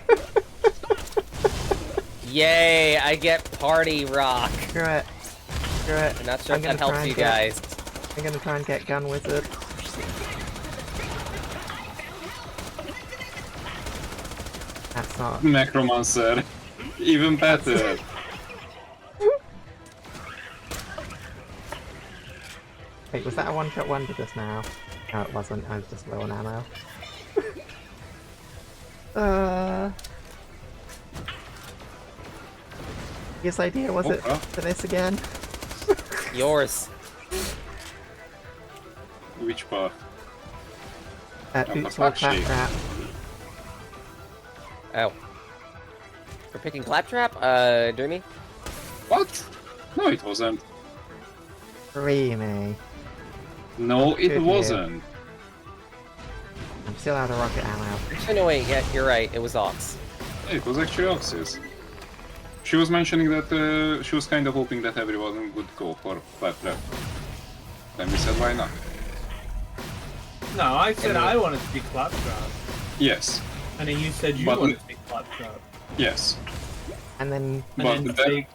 Yay, I get party rock. Screw it. Screw it. I'm not sure I'm if that gonna try helps and you get- guys. I'm gonna try and get Gun Wizard. That's not... Necromancer. Even better. Wait, was that a one-shot wonder just now? No, it wasn't. I was just low on ammo. Whose idea was it Oh. for this again? Yours. Which part? Oops, for all fuck's sake. claptrap. Oh. We're picking Claptrap? Dreamy? What? No, it wasn't. Dreamy. No, it Good wasn't. I'm still out of rocket ammo. Actually, no, wait, yeah, you're right. It was Ox. It was actually Oxys. She was mentioning that she was kind of hoping that everyone would go for Claptrap. Then we said, why not? No, I said I wanted to be Claptrap. Yes. And then you said you But- wanted to be Claptrap. Yes. And then And But then that- Sage...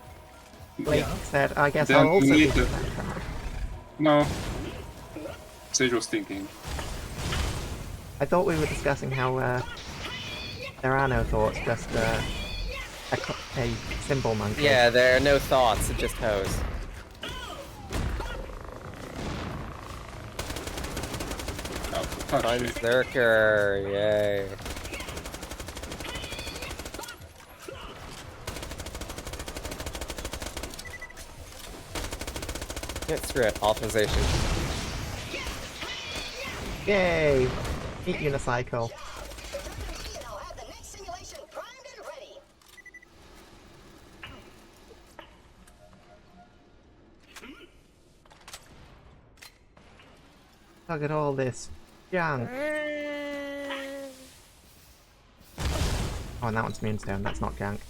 Blake Yeah. said, I guess Then I'll also be later- claptrap. No. Sage was thinking. I thought we were discussing how there are no thoughts, just a symbol monkey. Yeah, there are no thoughts, just hoes. Oh, for fuck's sake. Berserker, yay. Yeah, screw it, authorization. Yay! Eat unicycle. And I'll have the next simulation primed and ready. Look at all this junk. Oh, and that one's Moonstone. That's not junk.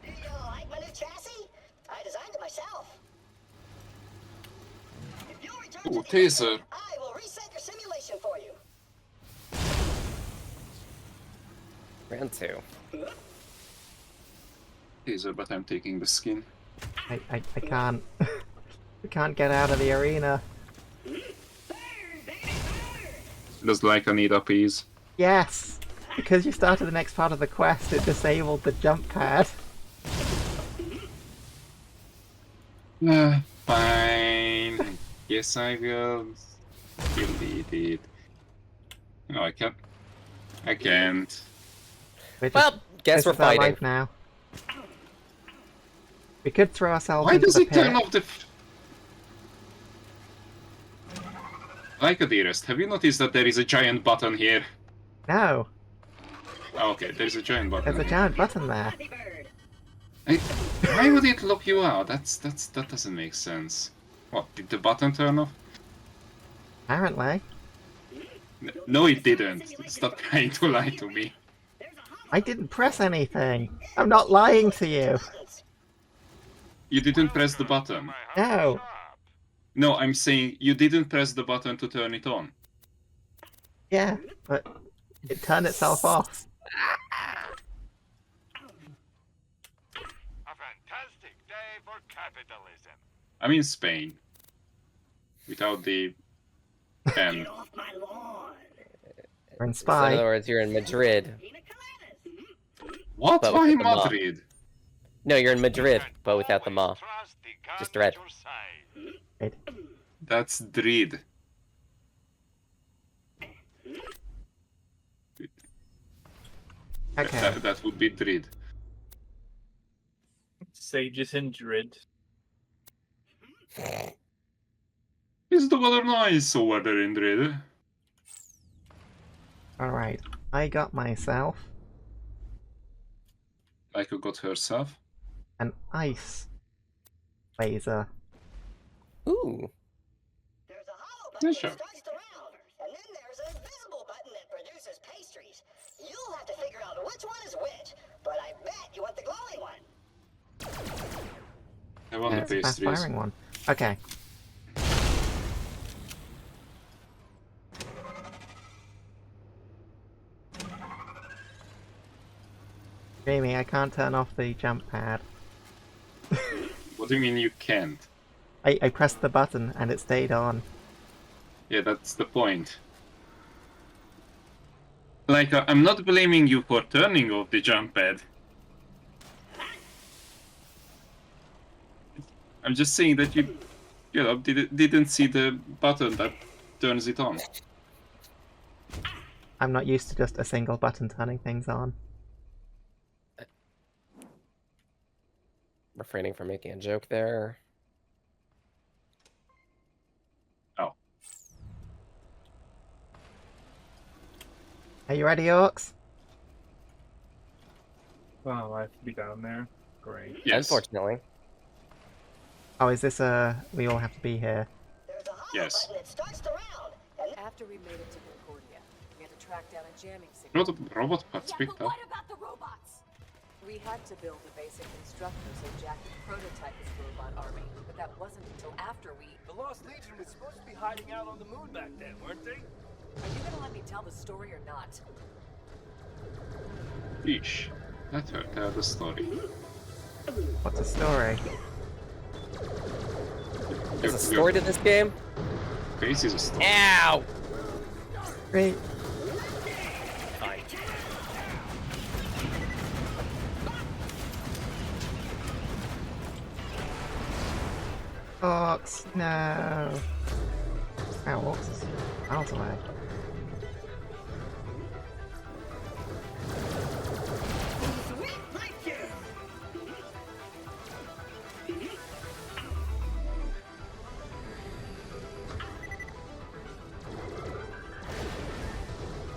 Do you like my new chassis? I designed it myself. If you'll return Oh, to the taser. engine, I will reset your simulation for you. Round 2. Taser, but I'm taking the skin. I can't. We can't get out of the arena. Does Laika need uppies? Yes! Because you started the next part of the quest, it disabled the jump pad. Fine. Yes, I will. Delete it. No, I can't. I can't. We're just- Well, guess this we're is our fighting. life now. We could throw ourselves Why into does the it turn pit. off the... Laika, dearest, have you noticed that there is a giant button here? No, Oh, okay, there's a giant button. there's a here. giant button there. Why would it lock you out? That doesn't make sense. What, did the button turn off? Apparently. No, it didn't. Stop trying to lie to me. I didn't press anything. I'm not lying to you. You didn't press the button. No. No, I'm saying you didn't press the button to turn it on. Yeah, but it turned itself off. A fantastic day for capitalism. I'm in Spain. Without the pen. We're in So in other Spy. words, you're in Madrid. What? But Why with the ma. Madrid? No, you're in Madrid, but without the ma. Trust the gun Just at red. your side. That's Drid. Okay. That would be Drid. Sage is in Drid. Is the weather nice over there in Drid? Alright. I got myself Laika got herself. an ice laser. Ooh. There's a hollow Yeah, button sure. that starts to round, and then there's an invisible button that produces pastries. You'll have to figure out which one is which, but I bet you want the glowing one. I want It's the a fast pastries. firing one. Okay. Jamie, I can't turn off the jump pad. What do you mean you can't? I pressed the button and it stayed on. Yeah, that's the point. Like, I'm not blaming you for turning off the jump pad. I'm just saying that you know, didn't see the button that turns it on. I'm not used to just a single button turning things on. Refraining from making a joke there. Oh. Are you ready, Orcs? Oh, I have to be down there. Great. Yes. Unfortunately. Oh, is this we all have to be here? There's a hollow Yes. button that starts the round. And After we made it to Concordia, we had to track down a jamming No, signal. the robot parts Yeah, picked but up. what about the robots? We had to build a basic constructor so Jack could prototype his robot army, but that wasn't until after we... The Lost Legion was supposed to be hiding out on the moon back then, weren't they? Are you gonna let me tell the story or not? Eesh. Let her tell the story. What's the story? There's a story to this game? Face is a story. Ow! Great. Fine. Orcs, no. Ow, Orcs is miles away.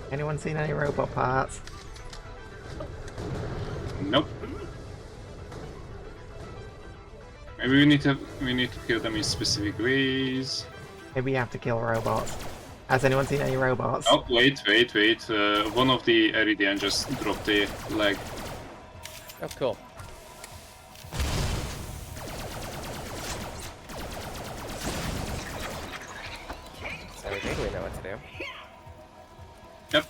Anyone seen any robot parts? Nope. Maybe we need to kill them in specific ways. Maybe you have to kill robots. Has anyone seen any robots? Oh, wait. One of the Eridian just dropped a leg. Oh, cool. So I think we know what to do. Yep.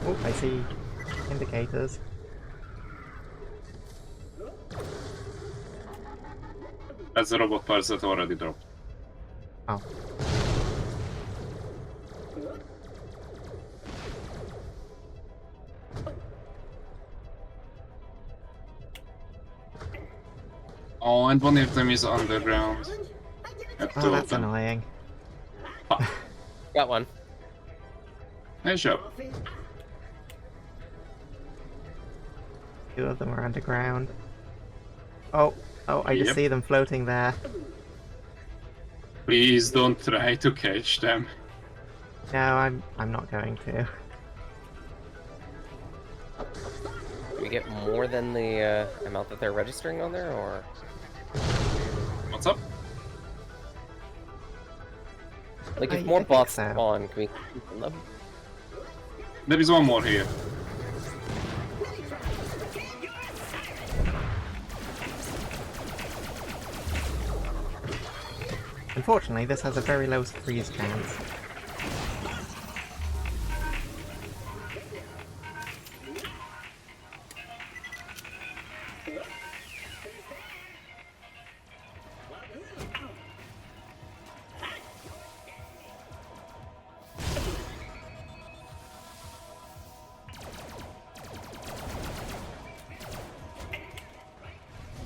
Oh, I see indicators. That's the robot parts that already dropped. Oh. Oh, and one of them is underground. Oh, that's annoying. Got one. Nice job. Two of them are underground. Oh, I just Yep. see them floating there. Please don't try to catch them. No, I'm not going to. Do we get more than the amount that they're registering on there, or...? What's up? Like, if I more think bots so. spawn, can we kill them? There is one more here. Unfortunately, this has a very low freeze chance.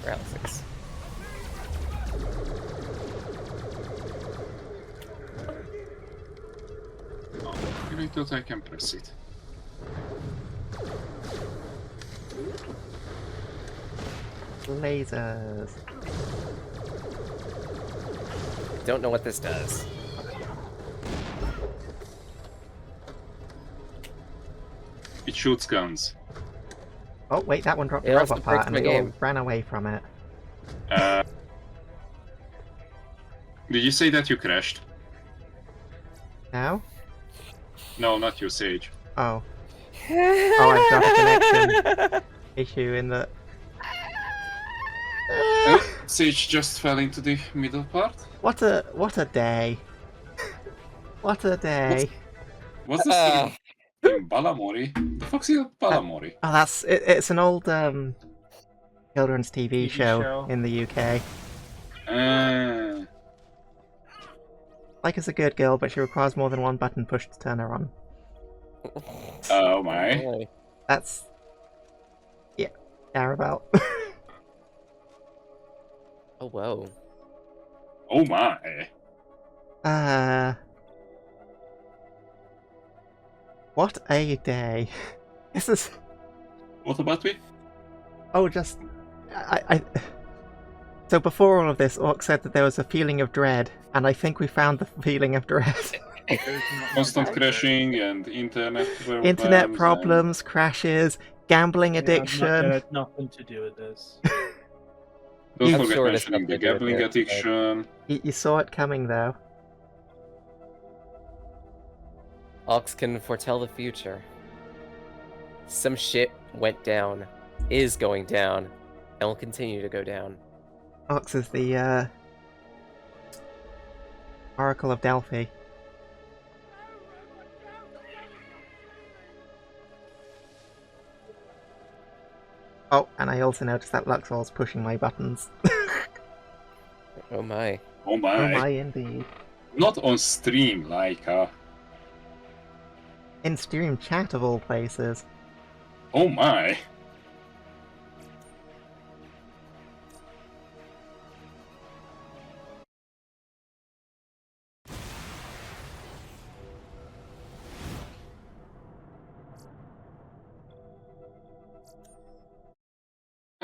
Round 6. Oh, I thought I can press it. Lasers. Don't know what this does. It shoots guns. Oh, wait, that one dropped It a also robot part breaks and my we all game. ran away from it. Did you say that you crashed? Now? No, not you, Sage. Oh. Oh, I've got a connection issue in the... Sage just fell into the middle part. What a day. What a day. What's the stream? In Balamori? The fuck's it Balamori? Oh, it's an old children's TV show in the UK. Like is a good girl, but she requires more than one button push to turn her on. Oh my. That's... yeah, thereabout. Oh, whoa. Oh my. What a day. This is... What about me? Oh, just... So before all of this, Orc said that there was a feeling of dread, and I think we found the feeling of dread. Constant crashing and internet problems. Internet problems, crashes, gambling addiction. That had nothing to do with this. Don't I'm forget sure it has mentioning the nothing to do with gambling it, addiction. You saw it coming, though. Ox can foretell the future. Some shit went down, is going down, and will continue to go down. Ox is the Oracle of Delphi. Oh, and I also noticed that Luxor's pushing my buttons. Oh my. Oh my. Oh my, indeed. Not on stream, like, In stream chat, of all places. oh my.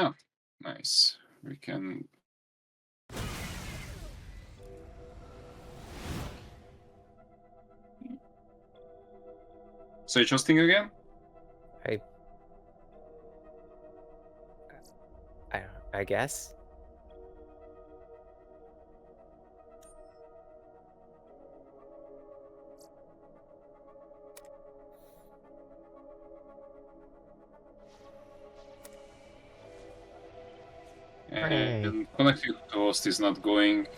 Oh, nice. We can... So adjusting again? I guess. And connecting to host is not going.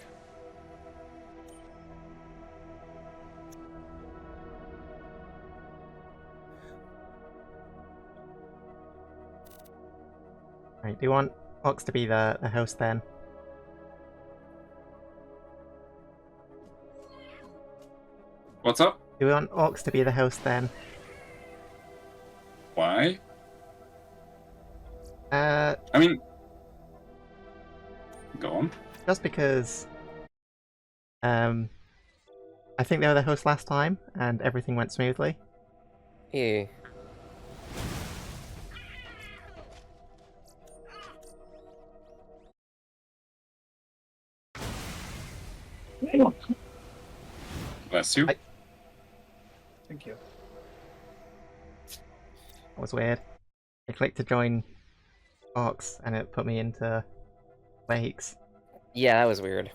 Right, do you want Ox to be the host then? What's up? Do we want Ox to be the host then? Why? I mean... Go on. Just because... I think they were the host last time, and everything went smoothly. Yeah. Bless you. Thank you. That was weird. I clicked to join Ox, and it put me into Lakes. Yeah, that was weird.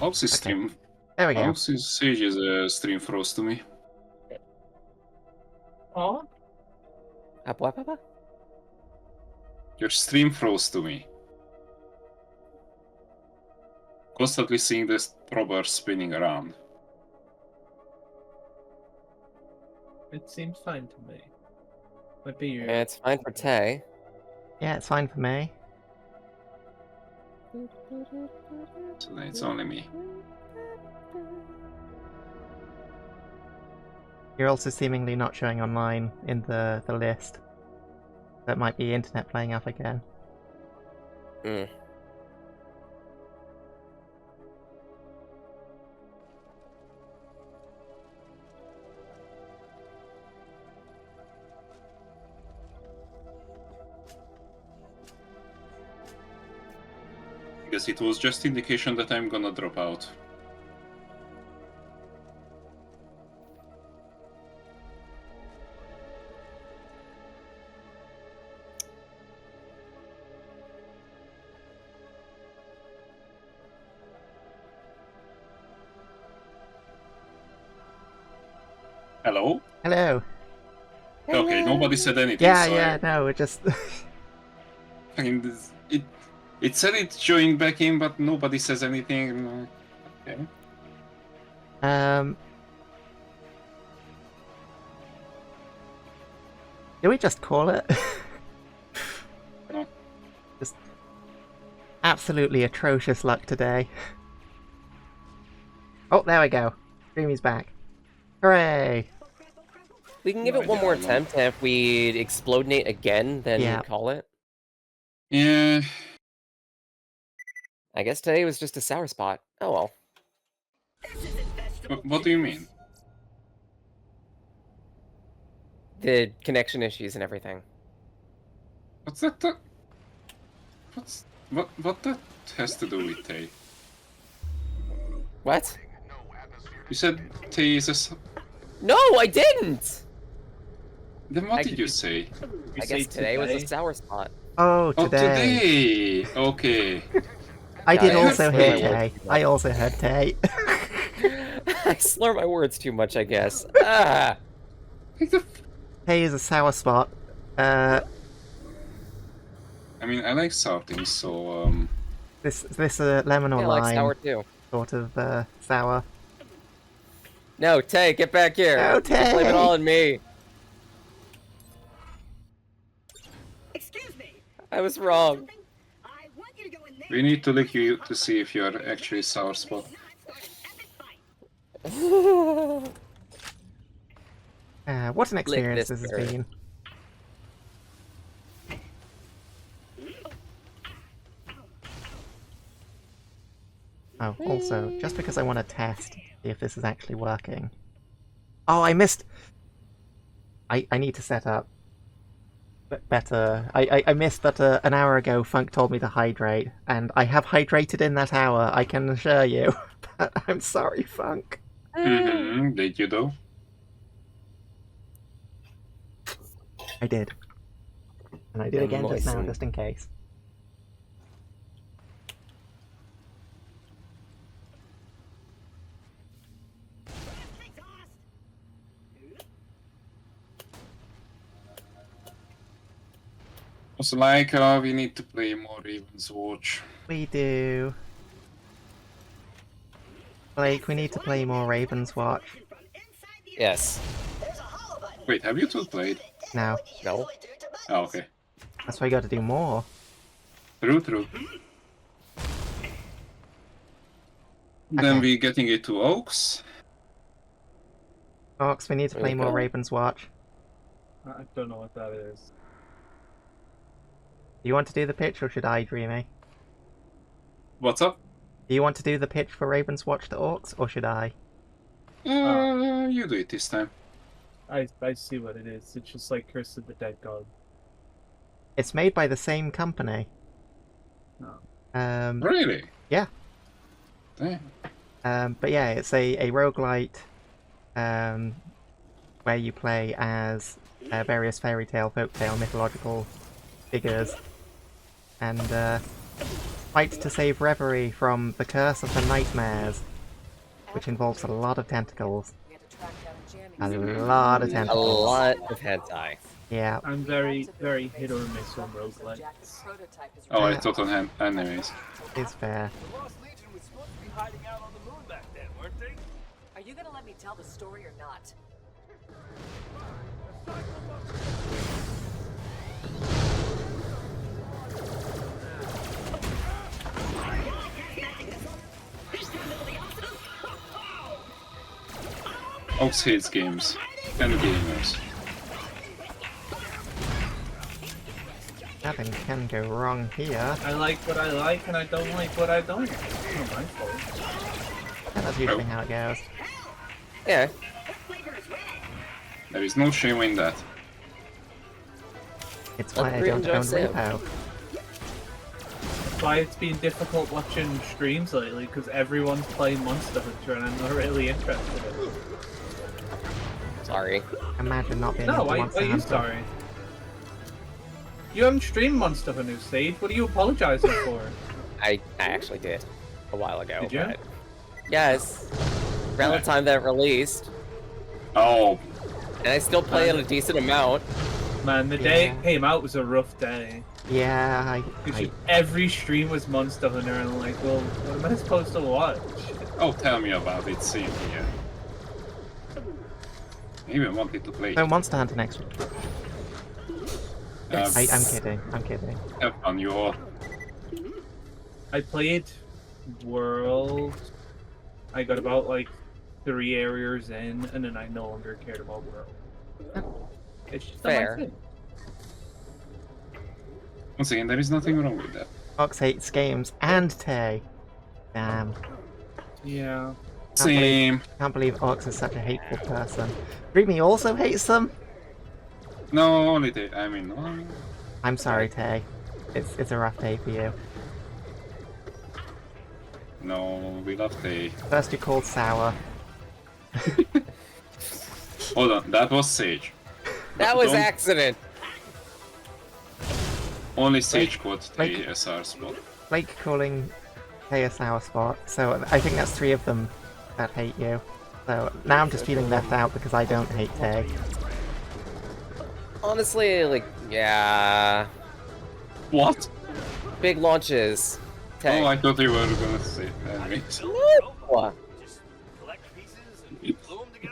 Ox's stream. There we go. Ox's Sage is a stream froze to me. Oh? Your stream froze to me. Constantly seeing this robber spinning around. It seems fine to me. Might be your... Yeah, it's fine for Tay. Yeah, it's fine for me. So then it's only me. You're also seemingly not showing online in the list. That might be internet playing up again. Hmm. Because it was just indication that I'm gonna drop out. Hello? Hello. Okay, nobody said anything. Yeah, so yeah, no, we're just... I mean, it said it's showing back in, but nobody says anything. Okay. Do we just call it? No. Just absolutely atrocious luck today. Oh, there we go. Dreamy's back. Hooray! We can give it one more attempt, and if we explode Nate again, then call it. Yeah. I guess today was just a sour spot. Oh well. What do you mean? The connection issues and everything. What's that? What that has to do with Tay? What? You said Tay is a... No, I didn't! Then what did you say? I guess today was a sour spot. Oh, Oh, today. today! Okay. I did I also slur hear my Tay. words. I also heard Tay. I slur my words too much, I guess. Ah! Tay is a sour spot. I mean, I like sour things, so This lemon or I lime like sour too. sort of sour. No, Tay, get back here. No, Tay! Blame it all on me. Excuse me. I was wrong. I want you to go in there. we need to lick you to see if you're actually sour spot. What an experience this this has bird. been. Oh, also, just because I want to test, see if this is actually working. Oh, I missed... I need to set up better. I missed that an hour ago Funk told me to hydrate, and I have hydrated in that hour, I can assure you. But I'm sorry, Funk. Did you though? I did. And I did again just now, Moisten. just in case. Also, like, we need to play more Raven's Watch. We do. Blake, we need to play more Raven's Watch. Yes. Wait, have you two played? Now. No. Oh, okay. That's why you got to do more. True. Then we getting it to Oaks. Ox, we need to play more Raven's Watch. I don't know what that is. Do you want to do the pitch, or should I, Dreamy? What's up? Do you want to do the pitch for Raven's Watch to Orcs, or should I? You do it this time. I see what it is. It's just like Curse of the Dead God. It's made by the same company. Oh. Really? Yeah. Damn. But yeah, it's a roguelite where you play as various fairy tale, folktale, mythological figures and fight to save Reverie from the curse of the nightmares, which involves a lot of tentacles. A lot of A tentacles. lot of hentai. Yeah. I'm very, very hit or miss on roguelikes. Oh, I thought on enemies. It's fair. The Lost Legion was supposed to be hiding out on the moon back then, weren't they? Are you gonna let me tell the story or not? Oaks hates games. And gamers. Nothing can go wrong here. I like what I like and I don't like what I don't. It's not my fault. And that's usually how it goes. Yeah. There is no shame in that. It's why I Real don't own jokes, yeah. Repo. That's why it's been difficult watching streams lately, because everyone's playing Monster Hunter and I'm not really interested in it. Sorry. Imagine not being No, able to why Monster are you Hunter. sorry? You haven't streamed Monster Hunter, Sage. What are you apologizing for? I actually did a while ago. Did you? But yes. Around the time that it released. Oh. And I still play it a decent amount. Man, the day Yeah. it came out was a rough day. Yeah, Every stream was Monster Hunter, and I'm like, well, what am I supposed to watch? Oh, tell me about it. Same here. I even wanted to play. So Monster Hunter next week. Um, I'm kidding. I'm kidding. Have fun, you all. I played World. I got about like 3 areas in, and then I no longer cared about World. It's just not my Fair. thing. Once again, there is nothing wrong with that. Fox hates games and Tay. Damn. Yeah. Same. Can't believe Ox is such a hateful person. Dreamy also hates them? No, only they. I mean, no. I'm sorry, Tay. It's a rough day for you. No, we love they. First you called sour. Hold on, that was Sage. That was Don't- accident. Only Sage called they SR spot. Blake calling Tay a sour spot, so I think that's 3 of them that hate you. So now I'm just feeling left out because I don't hate Tay. Honestly, like, yeah. What? Big launches. Oh, I thought you were gonna say. Anyways. What?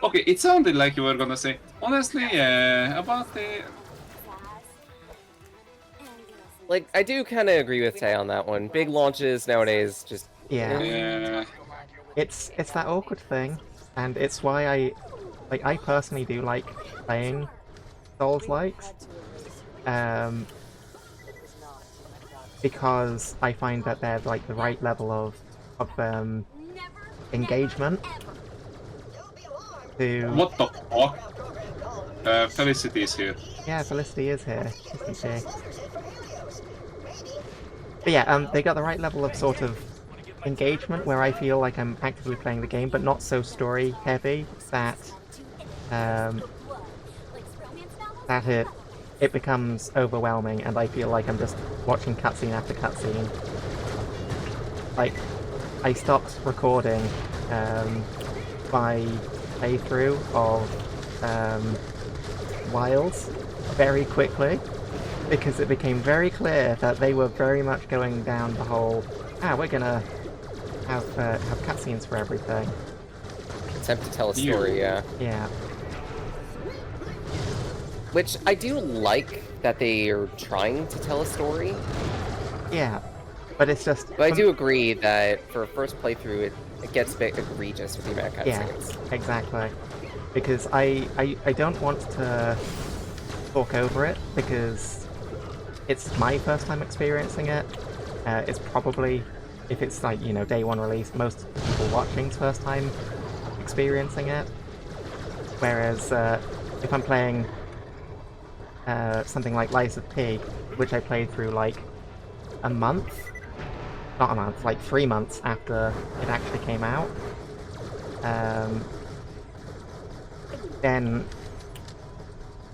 Okay, it sounded like you were gonna say. Honestly, about the. Like, I do kind of agree with Tay on that one. Big launches nowadays just... Yeah. Yeah. It's that awkward thing, and it's why I personally do like playing Souls-likes. Because I find that they're like the right level of engagement to... What the fuck? Felicity is here. Yeah, Felicity is here. Isn't she? But yeah, they got the right level of sort of engagement where I feel like I'm actively playing the game, but not so story heavy that that it becomes overwhelming and I feel like I'm just watching cutscene after cutscene. Like, I stopped recording my playthrough of Wilds very quickly because it became very clear that they were very much going down the whole, we're gonna have cutscenes for everything. Attempt to tell a story, yeah. Yeah. Which I do like that they are trying to tell a story. Yeah, but it's just... But I do agree that for a first playthrough, it gets a bit egregious with the amount of cutscenes. Yeah, exactly. Because I don't want to talk over it, because it's my first time experiencing it. It's probably, if it's like, you know, day 1 release, most people watching's first time experiencing it. Whereas if I'm playing something like Lies of P, which I played through like a month, not a month, like 3 months after it actually came out, then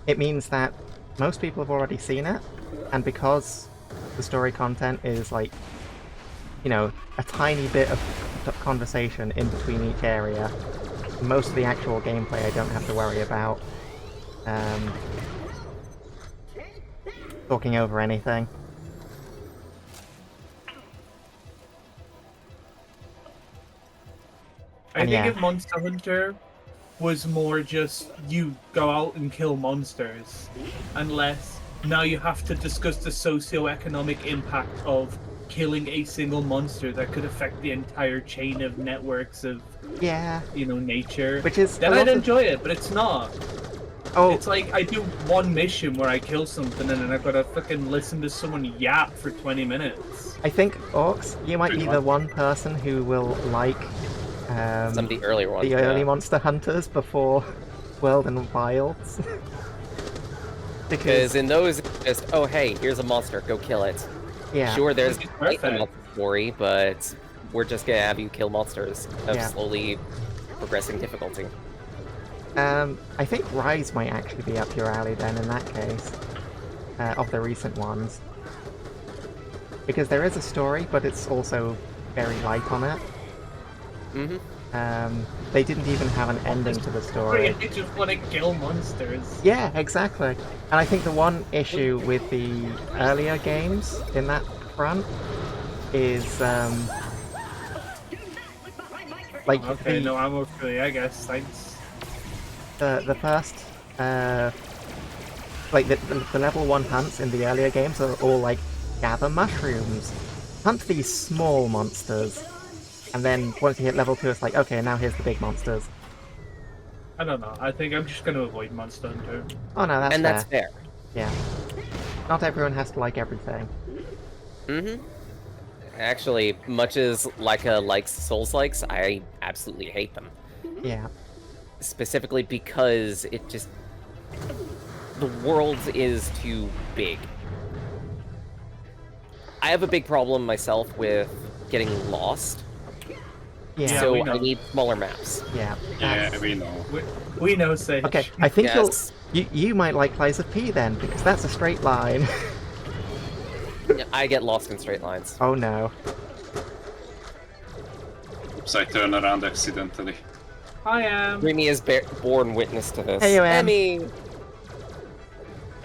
it means that most people have already seen it, and because the story content is like, you know, a tiny bit of conversation in between each area, most of the actual gameplay I don't have to worry about talking over anything. I think if Monster Hunter was more just you go out and kill monsters, unless now you have to discuss the socio-economic impact of killing a single monster that could affect the entire chain of networks of you know, nature. Which is then I'd enjoy it, but it's not. Oh, it's like I do one mission where I kill something and then I've got to fucking listen to someone yap for 20 minutes. I think, Orcs, you might be the one person who will like some of the earlier ones, the early Monster Hunters before World and Wilds. Because in those, it's just, oh hey, here's a monster, go kill it. Yeah. Sure, there's a story, but we're just gonna have you kill monsters of slowly progressing difficulty. I think Rise might actually be up your alley then in that case, of the recent ones. Because there is a story, but it's also very light on it. They didn't even have an ending to the story. You just want to kill monsters. Yeah, exactly. And I think the one issue with the earlier games in that front is like Okay, no ammo for me, I guess. Thanks. the first like the level 1 hunts in the earlier games are all like gather mushrooms, hunt these small monsters, and then once you hit level 2 it's like, okay, now here's the big monsters. I don't know. I think I'm just going to avoid Monster Hunter. Oh no, that's And fair. that's fair. Yeah. Not everyone has to like everything. Mm-hmm. Actually, much as Leica likes Souls-likes, I absolutely hate them. Yeah. Specifically because it just... the world is too big. I have a big problem myself with getting lost. Yeah. So we know. I need smaller maps. Yeah. Yeah, we know. We know, Sage. Okay, I think Yes. you might like Lies of P then, because that's a straight line. I get lost in straight lines. Oh no. Oops, I turn around accidentally. I am. Dreamy is born witness to this. Hey, you am. Emmy!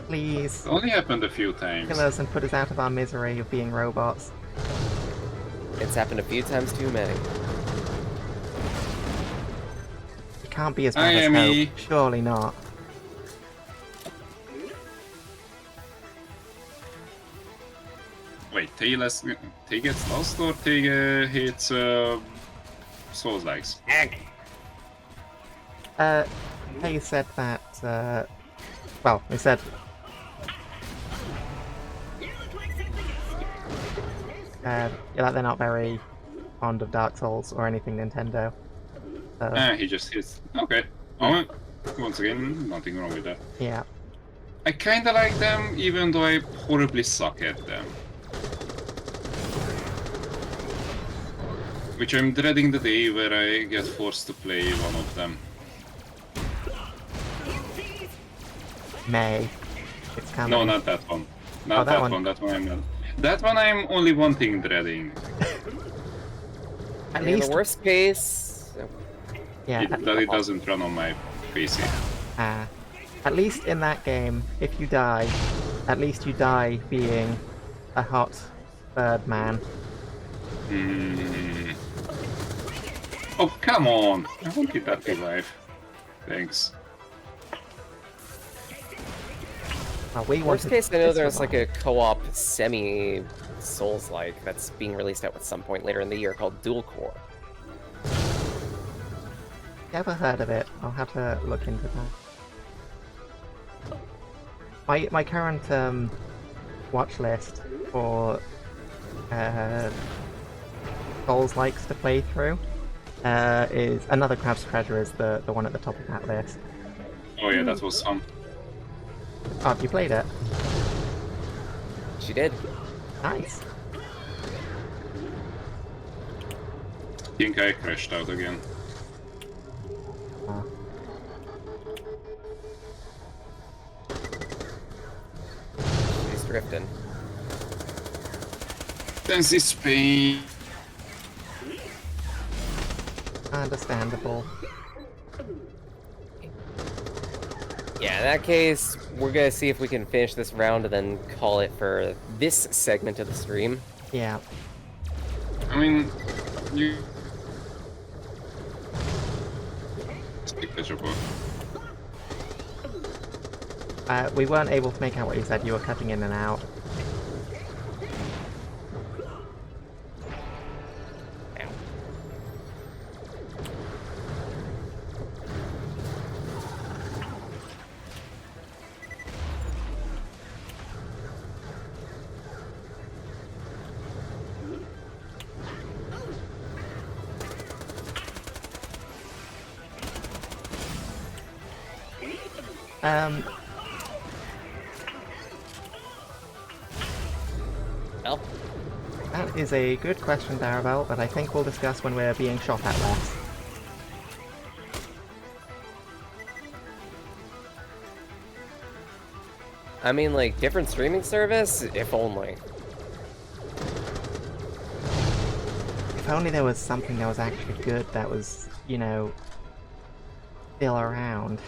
Please, It only happened a few times. kill us and put us out of our misery of being robots. It's happened a few times too many. It can't be as Hi, bad as Emmy. Hope. Surely not. Wait, Tay gets lost or Tay hits Souls likes? He said that, well, he said... yeah, that they're not very fond of Dark Souls or anything Nintendo. So, He just hits. Okay. Oh, once again, nothing wrong with that. yeah. I kinda like them, even though I horribly suck at them. Which I'm dreading the day where I get forced to play one of them. May. It's coming. No, not that one. Not that that one. one. That one I'm not. That one I'm only one thing dreading. At In least, the worst case... yeah, That it doesn't run on my PC. at least in that game, if you die, at least you die being a hot bird man. Hmm. Oh, come on! I wanted that revive. Thanks. Well, we Worst wanted case, I know this there's one. like a co-op semi-Souls-like that's being released out at some point later in the year called Dual Core. Never heard of it. I'll have to look into that. My current watch list for Souls likes to play through is another Crab's Treasure is the one at the top of that list. Oh yeah, that was fun. Oh, have you played it? She did. Nice. Think I crashed out again. Oh. She's drifting. Then this pain. Understandable. Yeah, in that case, we're gonna see if we can finish this round and then call it for this segment of the stream. Yeah. I mean, you. Speak the job. We weren't able to make out what you said. You were cutting in and out. Well, That is a good question, Darabelle, that I think we'll discuss when we're being shot at less. I mean, like, different streaming service? If only. If only there was something that was actually good that was you know, still around.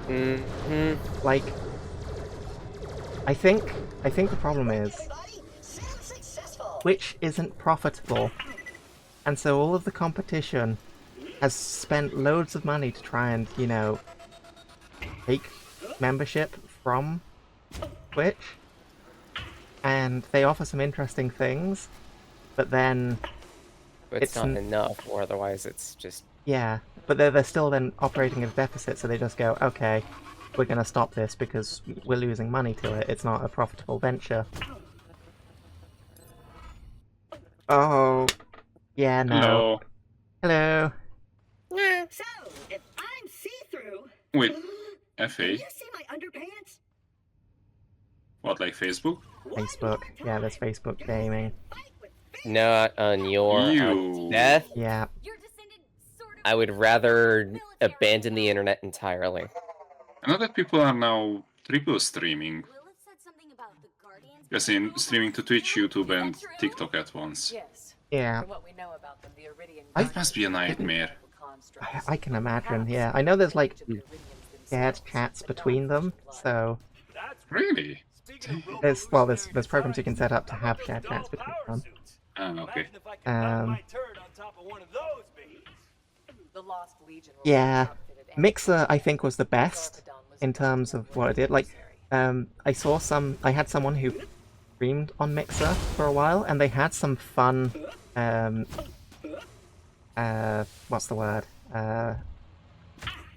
Mm-hmm. Like, I think the problem is Twitch isn't profitable, and so all of the competition has spent loads of money to try and, you know, take membership from Twitch, and they offer some interesting things, but then But it's not enough, or otherwise it's just... Yeah, but they're still then operating at a deficit, so they just go, okay, we're going to stop this because we're losing money to it. It's not a profitable venture. Oh, yeah, no. Hello. Hello. So, if I'm see-through... Wait, Can FA? you see my underpants? What, like Facebook? Facebook. Yeah, there's Facebook gaming. Not on your You. death. Yeah. I would rather abandon the internet entirely. I know that people are now triple streaming. As in, streaming to Twitch, YouTube, and TikTok at once. Yes. Yeah. From what we know about them, the Iridian That must be a nightmare. I can imagine, yeah. I know there's, like, shared chats between them, so... Really? There's programs you can set up to have shared chats between them. Okay. The Lost Legion will Yeah. Mixer, I think, was the best in terms of what it did. Like, I had someone who streamed on Mixer for a while, and they had some fun, what's the word?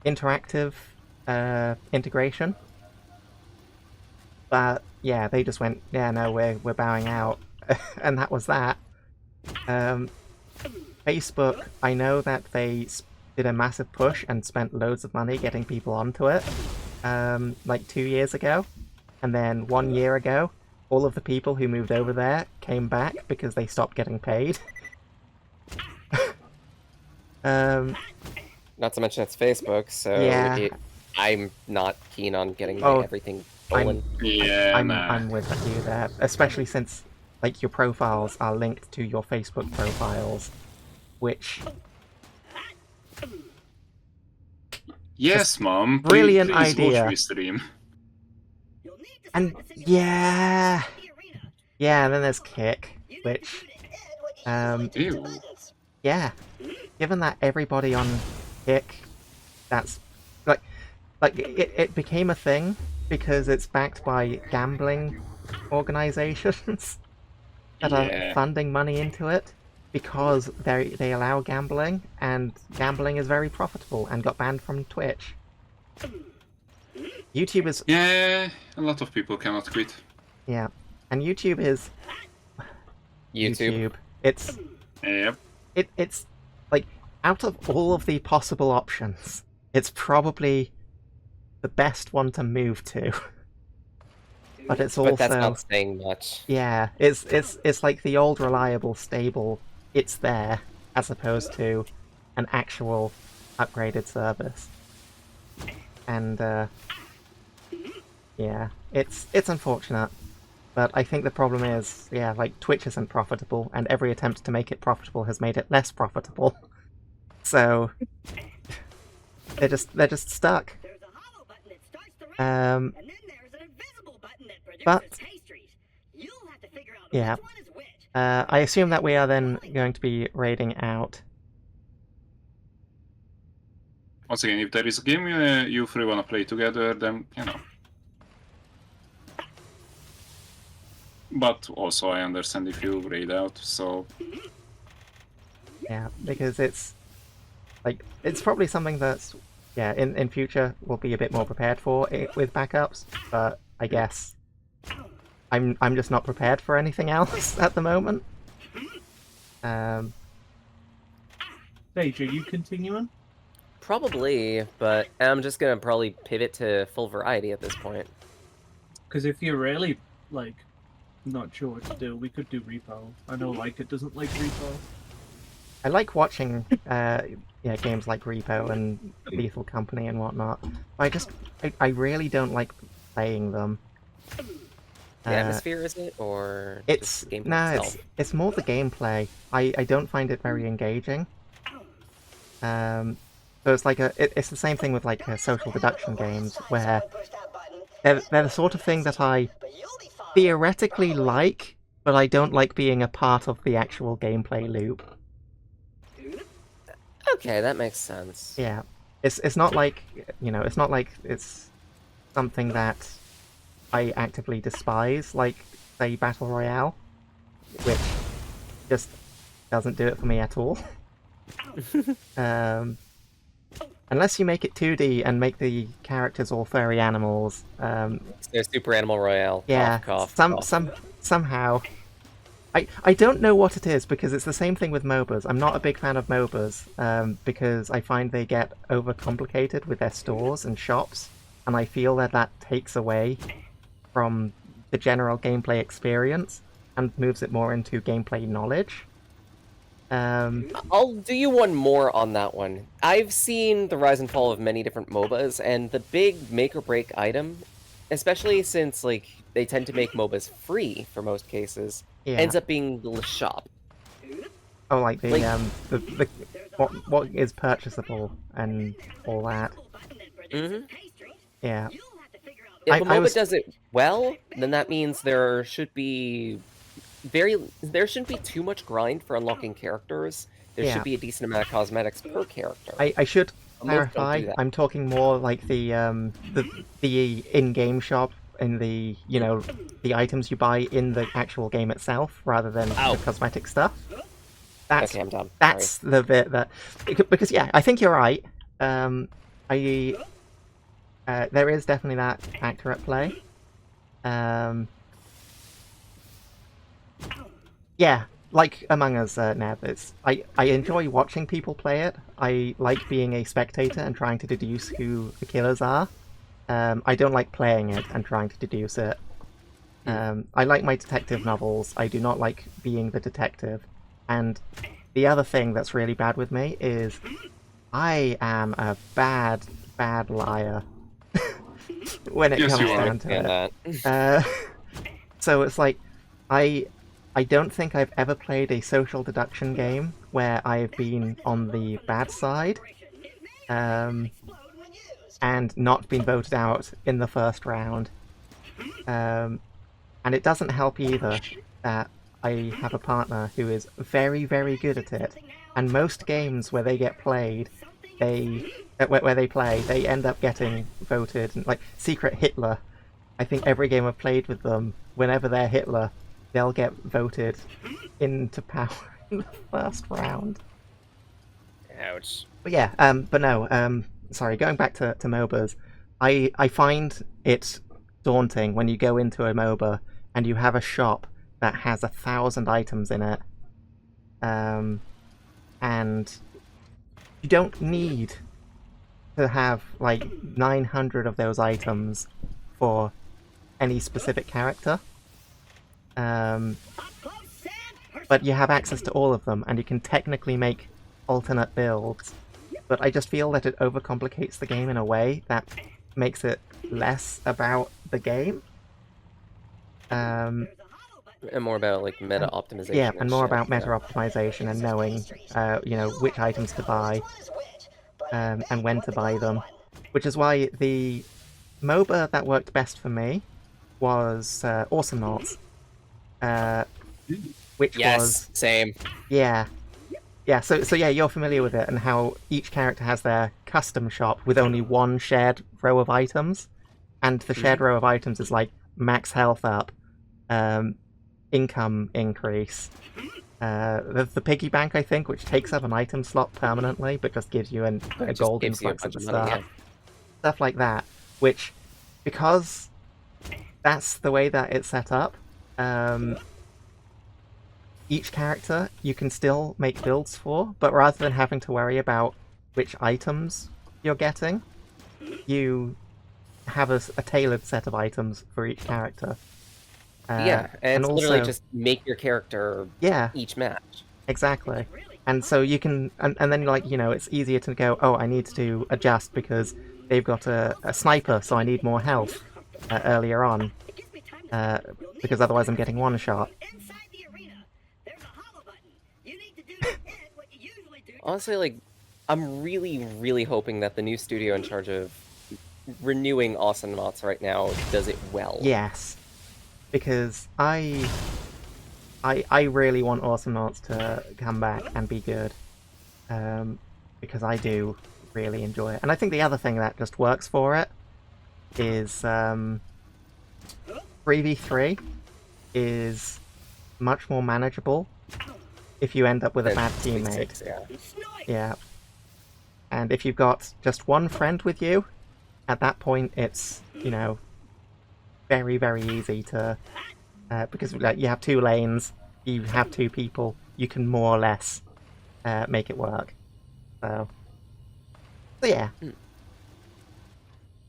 Interactive, integration. But, yeah, they just went, yeah, no, we're bowing out. And that was that. Facebook, I know that they did a massive push and spent loads of money getting people onto it, like 2 years ago. And then 1 year ago, all of the people who moved over there came back because they stopped getting paid. Not to mention it's Facebook, so yeah. I'm not keen on getting everything I'm Yeah, with you there, especially since like your profiles are linked to your Facebook profiles, which Yes, Mom. Brilliant please idea. Watch me stream. And yeah, and then there's Kick, which Ew. yeah, given that everybody on Kick, that's like it became a thing because it's backed by gambling organizations that are funding money into it because they allow gambling, and gambling is very profitable and got banned from Twitch. YouTube is... Yeah, a lot of people cannot quit. Yeah, and YouTube is... YouTube. It's... Yep. It's like, out of all of the possible options, it's probably the best one to move to. But it's also... But that's not saying much. Yeah, it's like the old reliable, stable, it's there, as opposed to an actual upgraded service. And, yeah, it's unfortunate. But I think the problem is, yeah, like, Twitch isn't profitable, and every attempt to make it profitable has made it less profitable. So... they're just stuck. But... yeah. I assume that we are then going to be raiding out. Once again, if there is a game you three want to play together, then, you know. But also, I understand if you raid out, so... Yeah, because it's... like, it's probably something that's... yeah, in future we'll be a bit more prepared for it with backups, but I guess... I'm just not prepared for anything else at the moment. Sage, are you continuing? Probably, but I'm just gonna probably pivot to full variety at this point. Because if you're really, like, not sure what to do, we could do Repo. I know Leica doesn't like Repo. I like watching games like Repo and Lethal Company and whatnot. I really don't like playing them. The atmosphere, is it, or it's just the gameplay itself? It's more the gameplay. I don't find it very engaging. So it's like it's the same thing with like social deduction games, where they're the sort of thing that I theoretically like, but I don't like being a part of the actual gameplay loop. Okay, that makes sense. Yeah, it's not like, you know, it's not like it's something that I actively despise, like say Battle Royale, which just doesn't do it for me at all. Unless you make it 2D and make the characters all furry animals. There's Super Animal Royale. Yeah, Cough, cough. somehow. I don't know what it is, because it's the same thing with MOBAs. I'm not a big fan of MOBAs, because I find they get overcomplicated with their stores and shops, and I feel that takes away from the general gameplay experience and moves it more into gameplay knowledge. I'll do you one more on that one. I've seen the rise and fall of many different MOBAs, and the big make or break item, especially since like they tend to make MOBAs free for most cases, ends up being the shop. Oh, like the what is purchasable and all that. Mm-hmm. Yeah. If a MOBA does it well, then that means there shouldn't be too much grind for unlocking characters. There should be a decent amount of cosmetics per character. I should clarify, I'm talking more like the in-game shop, in the, you know, the items you buy in the actual game itself, rather than the cosmetic stuff. That's, okay, I'm done. That's the bit that... Because, yeah, I think you're right. There is definitely that factor at play. Yeah, like Among Us, Neb, I enjoy watching people play it. I like being a spectator and trying to deduce who the killers are. I don't like playing it and trying to deduce it. I like my detective novels. I do not like being the detective. And the other thing that's really bad with me is I am a bad liar when it comes down to it. So it's like, I don't think I've ever played a social deduction game where I've been on the bad side, and not been voted out in the first round. And it doesn't help either that I have a partner who is very, very good at it. And most games where they get played, where they play, they end up getting voted. Like Secret Hitler, I think every game I've played with them, whenever they're Hitler, they'll get voted into power in the first round. Ouch. But yeah, but no, sorry, going back to MOBAs, I find it daunting when you go into a MOBA and you have a shop that has 1,000 items in it, and you don't need to have like 900 of those items for any specific character. But you have access to all of them, and you can technically make alternate builds. But I just feel that it overcomplicates the game in a way that makes it less about the game. And more about like meta optimization. Yeah, and more about meta optimization and knowing, you know, which items to buy, and when to buy them. Which is why the MOBA that worked best for me was Auxenon. Which was same. Yeah, so yeah, you're familiar with it and how each character has their custom shop with only one shared row of items, and the shared row of items is like max health up, income increase, the piggy bank, I think, which takes up an item slot permanently but just gives you a gold influx at the start, stuff like that. Which, because that's the way that it's set up, each character you can still make builds for, but rather than having to worry about which items you're getting, you have a tailored set of items for each character. And it's also, literally just make your character each match. Exactly. And so you can, and then, like, you know, it's easier to go, oh, I need to adjust because they've got a sniper, so I need more health earlier on, because otherwise I'm getting one shot. Honestly, like, I'm really, really hoping that the new studio in charge of renewing Auxenon right now does it well. Yes, because I really want Auxenon to come back and be good, because I do really enjoy it. And I think the other thing that just works for it is 3v3 is much more manageable if you end up with a bad teammate. Yeah. And if you've got just one friend with you, at that point it's, you know, very, very easy to... because like, you have 2 lanes, you have 2 people, you can more or less make it work. So yeah.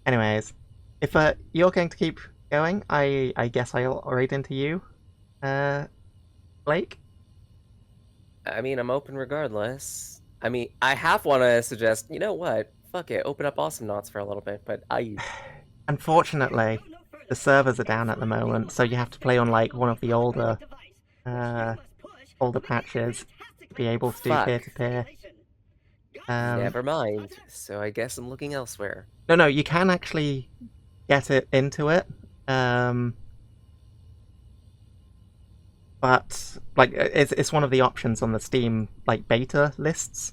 Anyways, if you're going to keep going, I guess I'll raid into you, Blake? I mean, I'm open regardless. I mean, I half want to suggest, you know what? Fuck it, open up Auxenon for a little bit, but Unfortunately, the servers are down at the moment, so you have to play on like one of the older patches to be able to do peer-to-peer. Never mind. So I guess I'm looking elsewhere. No, you can actually get it into it. But like it's one of the options on the Steam like beta lists.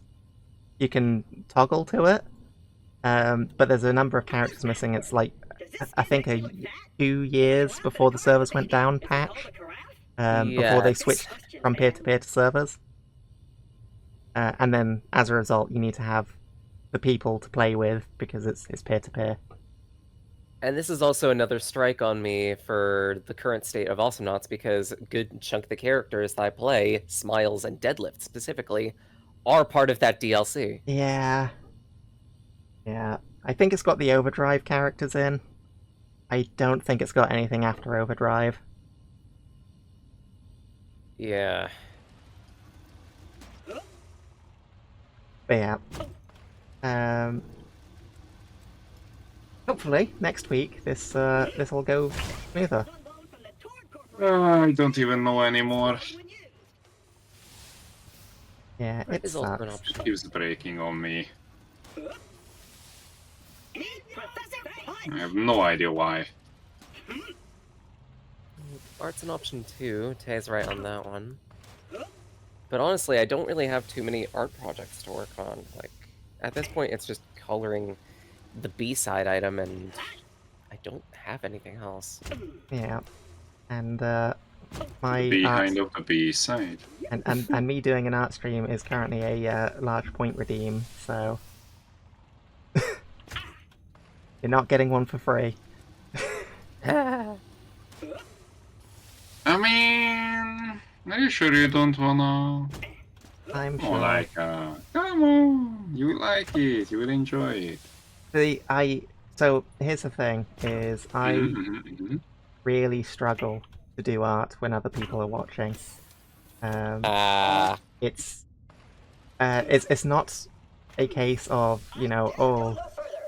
You can toggle to it. But there's a number of characters missing. It's like I think a 2 years before the servers went down patch. Before they switched from peer-to-peer to servers. And then, as a result, you need to have the people to play with because it's peer-to-peer. And this is also another strike on me for the current state of Auxenon because a good chunk of the characters that I play, Smiles and Deadlift specifically, are part of that DLC. Yeah. I think it's got the Overdrive characters in. I don't think it's got anything after Overdrive. Yeah. But yeah. Hopefully, next week, this will go smoother. I don't even know anymore. Yeah, it sucks. It keeps breaking on me. I have no idea why. Art's an option too. Tay's right on that one. But honestly, I don't really have too many art projects to work on. Like, at this point, it's just coloring the B-side item, and I don't have anything else. Yeah, and my behind of the B-side. And me doing an art stream is currently a large point redeem, so you're not getting one for free. I mean, are you sure you don't wanna? I'm sure. Oh, like, come on, you like it, you will enjoy it. So here's the thing: is I really struggle to do art when other people are watching. It's not a case of, you know, oh,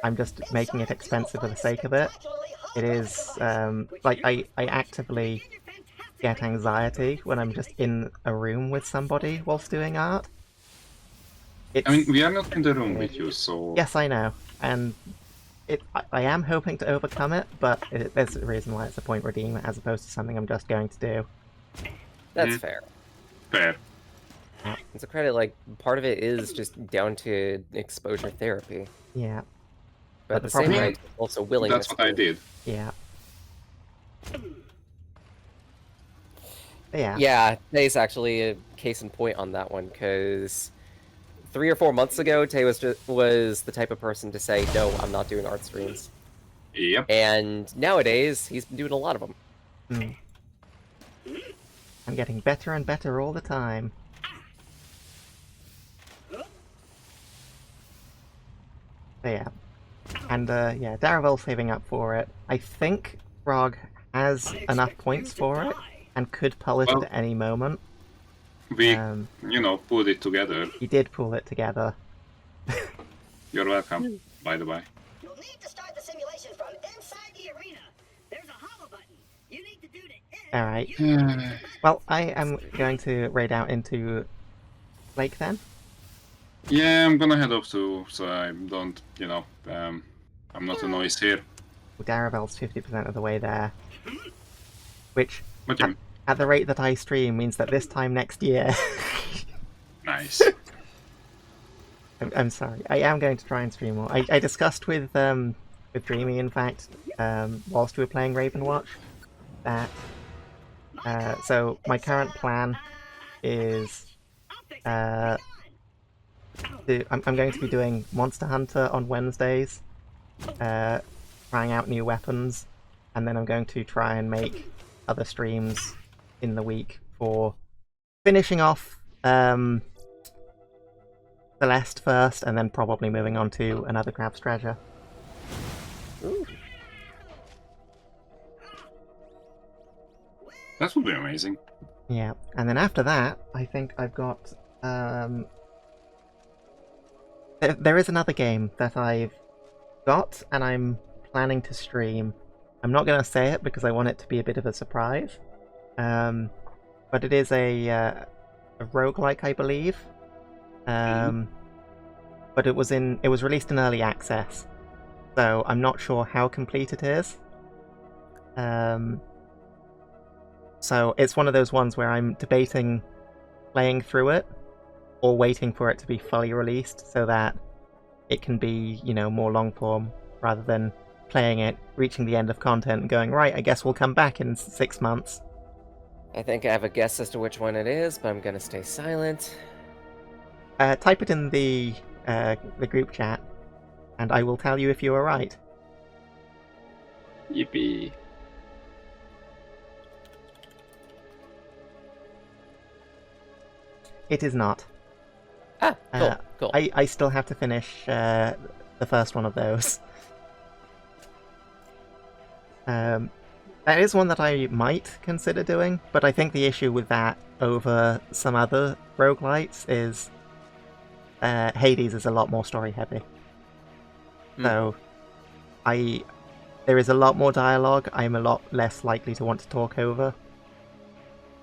I'm just making it expensive for the sake of it. It is like I actively get anxiety when I'm just in a room with somebody whilst doing art. I mean, we are not in the room with you, so... Yes, I know, and I am hoping to overcome it, but there's a reason why it's a point redeem as opposed to something I'm just going to do. That's fair. Fair. It's a credit, like, part of it is just down to exposure therapy. Yeah. But at the same time, also willingness. That's what I did. Yeah. Yeah. Yeah, Tay's actually a case in point on that one, because 3 or 4 months ago, Tay was the type of person to say, no, I'm not doing art streams. Yep. And nowadays, he's been doing a lot of them. I'm getting better and better all the time. But yeah. And yeah, Daravel's saving up for it. I think Frog has enough points for it and could pull it at any moment. We, you know, pulled it together. He did pull it together. You're welcome, by the way. You'll need to start the simulation from inside the arena. There's a hollow button. You need to do the Alright. Well, I am going to raid out into Lake then. Yeah, I'm gonna head off too, so I don't, you know, I'm not a noise here. Darabel's 50% of the way there. Which, What do you at the rate that I stream, means that this time next year... Nice. I'm sorry. I am going to try and stream more. I discussed with Dreamy, in fact, whilst we were playing Ravenwatch, that... so, my current plan is... I'm going to be doing Monster Hunter on Wednesdays, trying out new weapons, and then I'm going to try and make other streams in the week for finishing off Celeste first, and then probably moving on to another Crab's Treasure. Ooh. That would be amazing. Yeah, and then after that, I think I've got... There is another game that I've got, and I'm planning to stream. I'm not going to say it because I want it to be a bit of a surprise. But it is a roguelike, I believe. But it was released in early access, so I'm not sure how complete it is. So it's one of those ones where I'm debating playing through it or waiting for it to be fully released so that it can be, you know, more long form rather than playing it, reaching the end of content and going, right, I guess we'll come back in 6 months. I think I have a guess as to which one it is, but I'm gonna stay silent. Type it in the group chat, and I will tell you if you are right. Yippee. It is not. Ah, cool, cool. I still have to finish the first one of those. That is one that I might consider doing, but I think the issue with that over some other roguelites is Hades is a lot more story heavy. So there is a lot more dialogue. I'm a lot less likely to want to talk over.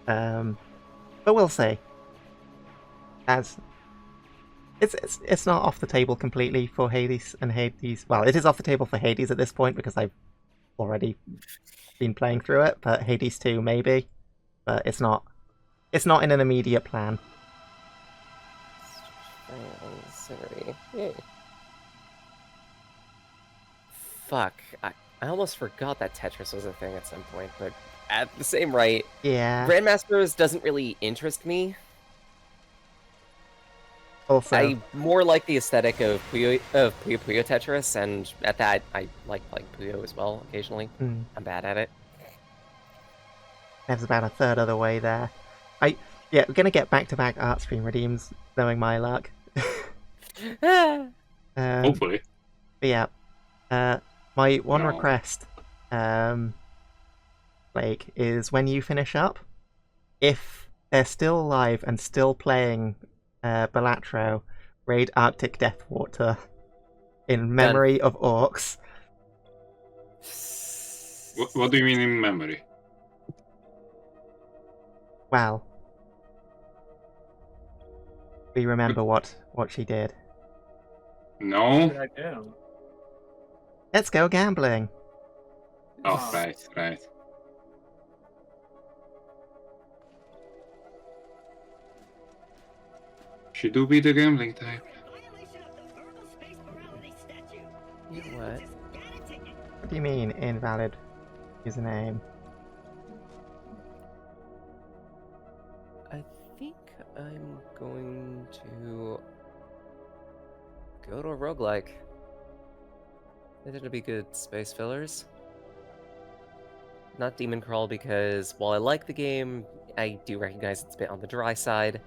But we'll see. As it's not off the table completely for Hades and Hades. Well, it is off the table for Hades at this point because I've already been playing through it, but Hades 2 maybe. But it's not in an immediate plan. Fuck, I almost forgot that Tetris was a thing at some point, but at the same rate, Yeah. Grandmasters doesn't really interest me. Also, I more like the aesthetic of Puyo Tetris, and at that, I like playing Puyo as well occasionally. I'm bad at it. Nev's about a third of the way there. We're gonna get back-to-back art stream redeems, knowing my luck. Hopefully. But yeah, my one request, Blake, is when you finish up, if they're still alive and still playing Balatro, raid Arctic Deathwater in memory of orcs. What do you mean in memory? Well, we remember what she did. No. What did I do? Let's go gambling. Oh, right. She do be the gambling type. What? What do you mean, invalid username? I think I'm going to go to a roguelike. I think it'll be good space fillers. Not Demon Crawl because while I like the game, I do recognize it's a bit on the dry side.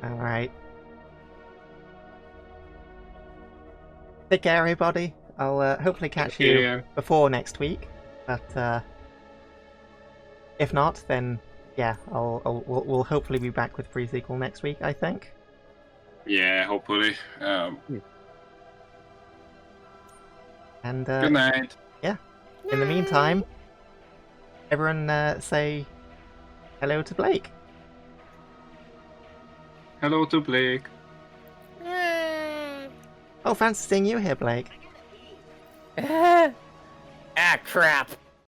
Alright. Take care, everybody. I'll hopefully catch you before next week. But if not, then yeah, we'll hopefully be back with Pre-Sequel next week, I think. Yeah, hopefully. And good night. Yeah. In the meantime, everyone say hello to Blake. Hello to Blake. Oh, fancy seeing you here, Blake. Ah, crap.